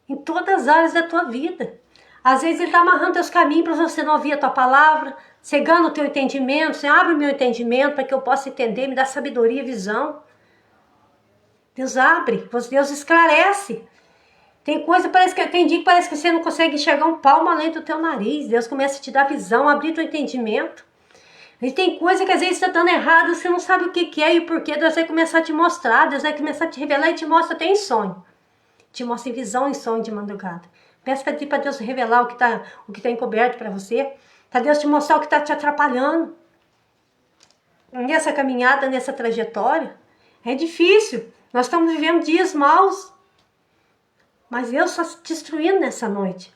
Em todas as áreas da tua vida. Às vezes Ele está amarrando teus caminhos para você não ouvir a tua palavra. Cegando o teu entendimento. Você abre o meu entendimento para que eu possa entender. Me dá sabedoria e visão. Deus abre. Deus esclarece. Tem dia que parece que você não consegue enxergar um palmo além do teu nariz. Deus começa a te dar visão, abrir teu entendimento. E tem coisa que às vezes está dando errado, você não sabe o que é e o porquê. Deus vai começar a te mostrar, Deus vai começar a te revelar e te mostra até em sonho. Te mostra em visão e sonho de madrugada. Peça para Deus revelar o que tá encoberto para você. Para Deus te mostrar o que está te atrapalhando. Nessa caminhada, nessa trajetória. É difícil. Nós estamos vivendo dias maus. Mas Deus está se destruindo nessa noite.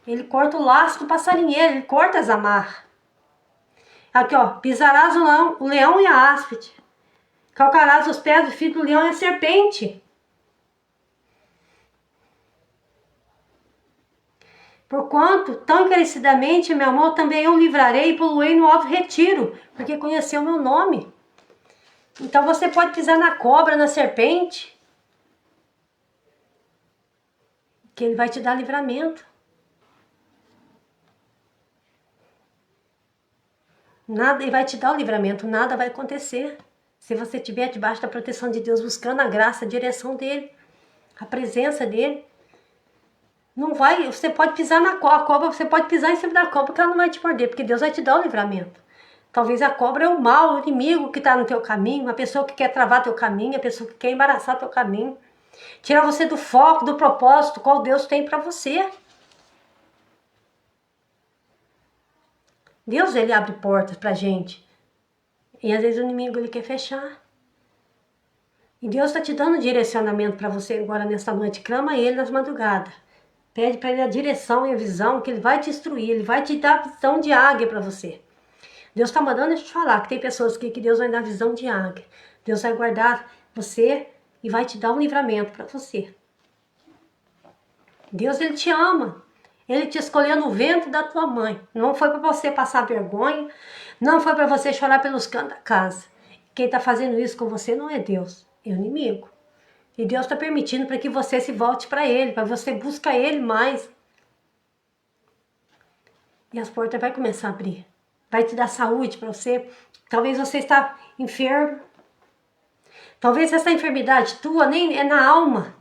Ele corta o laço do passarinheiro, ele corta as amarras. Aqui, ó, pisarás o leão e a áspide. Calcarás os pés do filho do leão e a serpente. Porquanto, tão encarecidamente me amou, também eu livrarei e poluei no alto retiro, porque conheceu o meu nome. Então você pode pisar na cobra, na serpente, que Ele vai te dar livramento. Nada, Ele vai te dar o livramento, nada vai acontecer. Se você estiver debaixo da proteção de Deus, buscando a graça, a direção dEle, a presença dEle. Não vai, você pode pisar na cobra, você pode pisar em cima da cobra, porque ela não vai te morder, porque Deus vai te dar o livramento. Talvez a cobra é o mal, o inimigo que está no teu caminho, a pessoa que quer travar teu caminho, a pessoa que quer embaraçar teu caminho. Tirar você do foco, do propósito, qual Deus tem para você. Deus, Ele abre portas pra gente. E às vezes o inimigo, ele quer fechar. E Deus está te dando direcionamento para você agora nesta noite. Clama a Ele nas madrugadas. Pede para Ele a direção e a visão, que Ele vai te instruir. Ele vai te dar visão de águia para você. Deus está mandando a gente falar que tem pessoas que Deus vai dar visão de águia. Deus vai guardar você e vai te dar um livramento para você. Deus, Ele te ama. Ele te escolheu no ventre da tua mãe. Não foi para você passar vergonha. Não foi para você chorar pelos cantos da casa. Quem está fazendo isso com você não é Deus, é o inimigo. E Deus está permitindo para que você se volte para Ele, para você buscar Ele mais. E as portas vão começar a abrir. Vai te dar saúde para você. Talvez você está enfermo. Talvez essa enfermidade tua nem é na alma.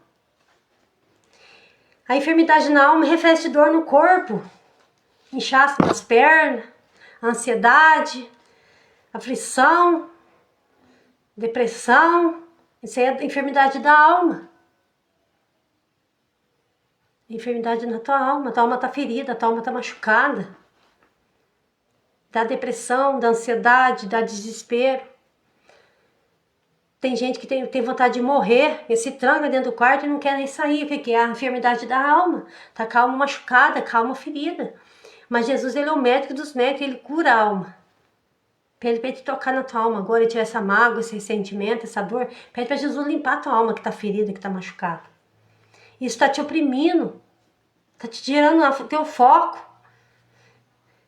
A enfermidade na alma refere dor no corpo, inchaço nas pernas, ansiedade, aflição, depressão. Isso aí é a enfermidade da alma. Enfermidade na tua alma está ferida, a tua alma está machucada. Dá depressão, dá ansiedade, dá desespero. Tem gente que tem vontade de morrer, e se tranca dentro do quarto e não quer nem sair. O que é? A enfermidade da alma. Tá com a alma machucada, com a alma ferida. Mas Jesus, Ele é o médico dos médicos, Ele cura a alma. Pede para Ele tocar na tua alma agora, tirar essa mágoa, esse ressentimento, essa dor. Pede para Jesus limpar a tua alma que tá ferida, que tá machucada. Isso está te oprimindo. Tá te tirando o teu foco.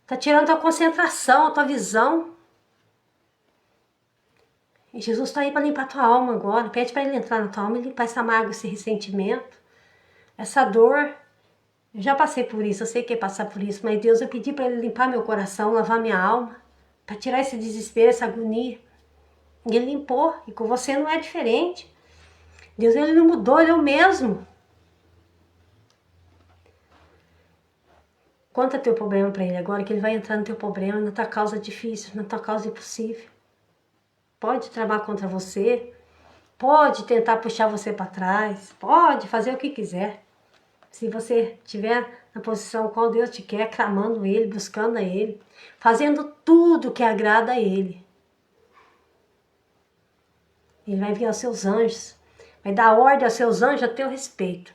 Tá tirando a tua concentração, a tua visão. E Jesus está aí para limpar a tua alma agora. Pede para Ele entrar na tua alma e limpar essa mágoa, esse ressentimento, essa dor. Eu já passei por isso, eu sei que é passar por isso, mas Deus, eu pedi para Ele limpar meu coração, lavar minha alma, para tirar esse desespero, essa agonia. E Ele limpou, e com você não é diferente. Deus, Ele não mudou, Ele é o mesmo. Conta teu problema para Ele agora, que Ele vai entrar no teu problema, na tua causa difícil, na tua causa impossível. Pode tramar contra você, pode tentar puxar você para trás, pode fazer o que quiser. Se você estiver na posição qual Deus te quer, clamando Ele, buscando a Ele, fazendo tudo que agrada a Ele. Ele vai enviar os seus anjos, vai dar ordem aos seus anjos a teu respeito.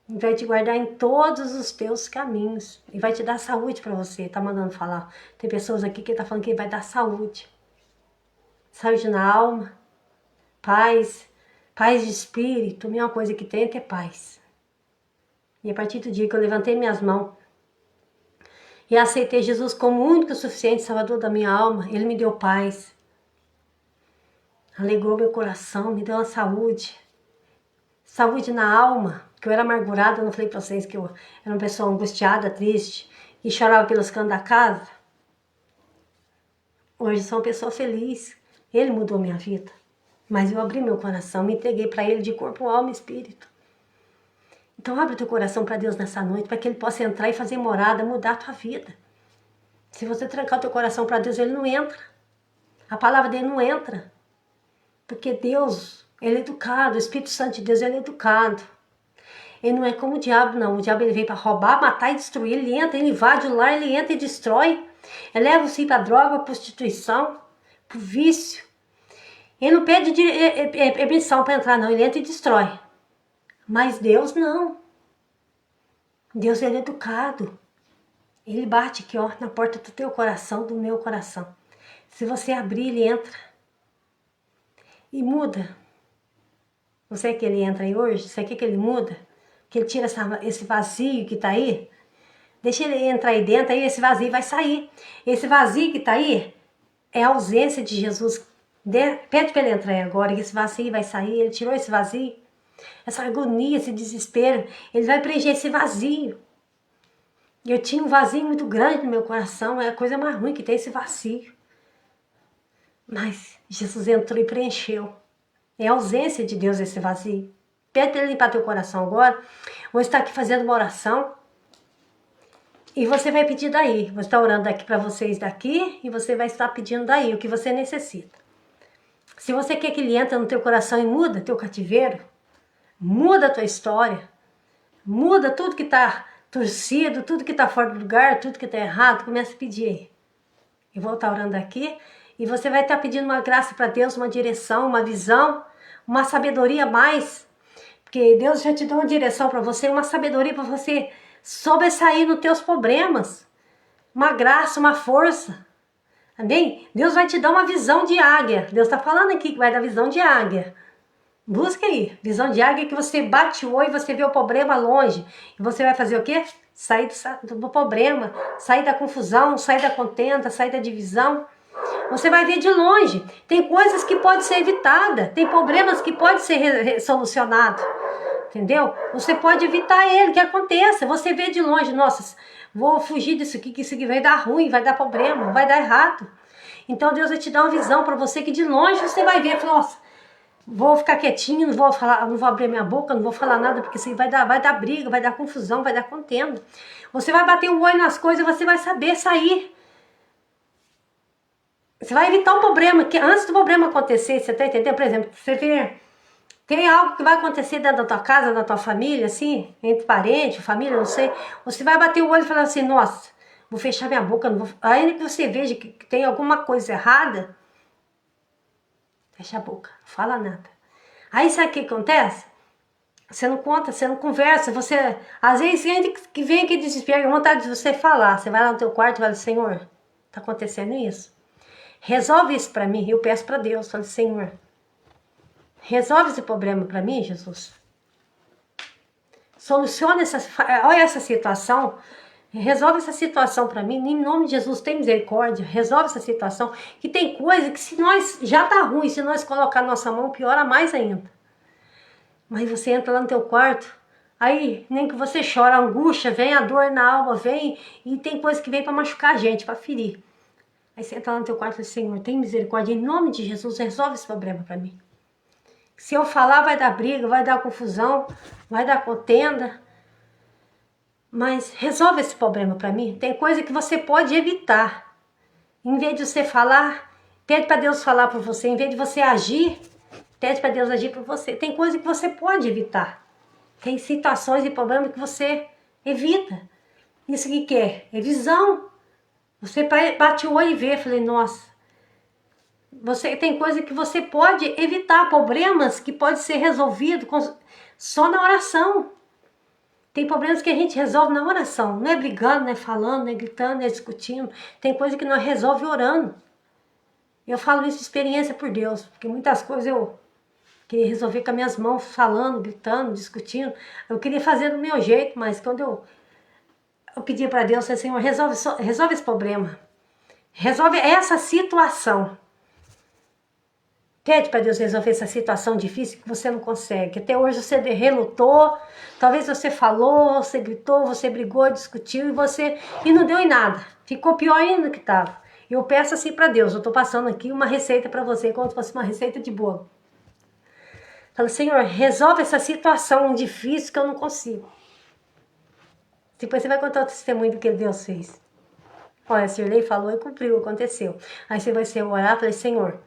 Ele vai te guardar em todos os teus caminhos. E vai te dar saúde para você. Tá mandando falar. Tem pessoas aqui que tá falando que ele vai dar saúde. Saúde na alma. Paz. Paz de espírito. A mesma coisa que tem é ter paz. E a partir do dia que eu levantei minhas mãos e aceitei Jesus como o único e suficiente salvador da minha alma, Ele me deu paz. Alegrou meu coração, me deu uma saúde. Saúde na alma, que eu era amargurada, eu não falei para vocês que eu era uma pessoa angustiada, triste, e chorava pelos cantos da casa. Hoje sou uma pessoa feliz. Ele mudou minha vida. Mas eu abri meu coração, me entreguei para Ele de corpo, alma e espírito. Então abre teu coração para Deus nessa noite, para que Ele possa entrar e fazer morada, mudar a tua vida. Se você trancar o teu coração para Deus, Ele não entra. A palavra dele não entra. Porque Deus, Ele é educado, o Espírito Santo de Deus, Ele é educado. Ele não é como o diabo, não. O diabo ele veio para roubar, matar e destruir. Ele entra, ele invade o lar, ele entra e destrói. Ele leva você para droga, para prostituição, para o vício. Ele não pede permissão para entrar, não. Ele entra e destrói. Mas Deus não. Deus ele é educado. Ele bate aqui, ó, na porta do teu coração, do meu coração. Se você abrir, ele entra. E muda. Você quer que ele entra aí hoje? Você quer que ele muda? Que ele tira esse vazio que está aí? Deixa ele entrar aí dentro, aí esse vazio vai sair. Esse vazio que está aí é a ausência de Jesus. Pede para ele entrar aí agora, que esse vazio vai sair. Ele tirou esse vazio, essa agonia, esse desespero. Ele vai preencher esse vazio. Eu tinha um vazio muito grande no meu coração. É a coisa mais ruim que tem esse vazio. Mas Jesus entrou e preencheu. É a ausência de Deus esse vazio. Pede para ele limpar teu coração agora. Vou estar aqui fazendo uma oração. E você vai pedir daí. Vou estar orando aqui para vocês daqui. E você vai estar pedindo daí o que você necessita. Se você quer que ele entre no teu coração e muda teu cativeiro. Muda a tua história. Muda tudo que está torcido. Tudo que está fora do lugar. Tudo que está errado. Começa a pedir aí. Eu vou estar orando aqui. E você vai estar pedindo uma graça para Deus. Uma direção, uma visão. Uma sabedoria a mais. Porque Deus já te deu uma direção para você, uma sabedoria para você sobressair nos teus problemas. Uma graça, uma força. Amém? Deus vai te dar uma visão de águia. Deus está falando aqui que vai dar visão de águia. Busca aí. Visão de águia que você bate o olho e você vê o problema longe. E você vai fazer o quê? Sair do problema, sair da confusão, sair da contenda, sair da divisão. Você vai ver de longe. Tem coisas que podem ser evitadas. Tem problemas que podem ser solucionados. Entendeu? Você pode evitar ele, que aconteça. Você vê de longe. Nossa, vou fugir disso aqui, que isso aqui vai dar ruim, vai dar problema, vai dar errado. Então Deus vai te dar uma visão para você que de longe você vai ver. Nossa, vou ficar quietinho, não vou falar, não vou abrir minha boca, não vou falar nada, porque isso vai dar briga, vai dar confusão, vai dar contenda. Você vai bater o olho nas coisas e você vai saber sair. Você vai evitar um problema, que antes do problema acontecer, você tá entendendo? Por exemplo, você vê, tem algo que vai acontecer dentro da tua casa, da tua família, assim, entre parentes, família, não sei. Você vai bater o olho e falar assim, nossa, vou fechar minha boca, não vou... Ainda que você veja que tem alguma coisa errada, fecha a boca, não fala nada. Aí sabe o que acontece? Você não conta, você não conversa, você... Às vezes, ainda que vem aqui desespero, vontade de você falar. Você vai lá no teu quarto e fala, Senhor, tá acontecendo isso? Resolve isso para mim. Eu peço para Deus, falo, Senhor, resolve esse problema para mim, Jesus. Soluciona olha essa situação. Resolve essa situação para mim. Em nome de Jesus, tem misericórdia. Resolve essa situação. Que tem coisa que se nós já tá ruim, se nós colocar nossa mão, piora mais ainda. Mas você entra lá no teu quarto, aí nem que você chora, a angústia, vem a dor na alma, vem, e tem coisa que vem para machucar a gente, para ferir. Aí você entra lá no teu quarto e fala, Senhor, tem misericórdia, em nome de Jesus, resolve esse problema para mim. Se eu falar, vai dar briga, vai dar confusão, vai dar contenda. Mas resolve esse problema para mim. Tem coisa que você pode evitar. Em vez de você falar, pede para Deus falar por você. Em vez de você agir, pede para Deus agir por você. Tem coisa que você pode evitar. Tem situações e problemas que você Evita. Isso que é? É visão. Você bate o olho e vê. Falei, nossa. Tem coisa que você pode evitar. Problemas que podem ser resolvidos só na oração. Tem problemas que a gente resolve na oração. Não é brigando, não é falando, não é gritando, não é discutindo. Tem coisa que nós resolve orando. Eu falo isso de experiência por Deus. Porque muitas coisas eu queria resolver com as minhas mãos, falando, gritando, discutindo. Eu queria fazer do meu jeito, mas quando eu pedi para Deus, falei, Senhor, resolve esse problema. Resolve essa situação. Pede para Deus resolver essa situação difícil que você não consegue. Até hoje você relutou, talvez você falou, você gritou, você brigou, discutiu e não deu em nada. Ficou pior ainda do que estava. Eu peço assim para Deus, eu estou passando aqui uma receita para você, como se fosse uma receita de bolo. Fala, Senhor, resolve essa situação difícil que eu não consigo. Depois você vai contar o testemunho do que Deus fez. Olha, a Sirlei falou e cumpriu, aconteceu. Aí você vai orar, falei, Senhor,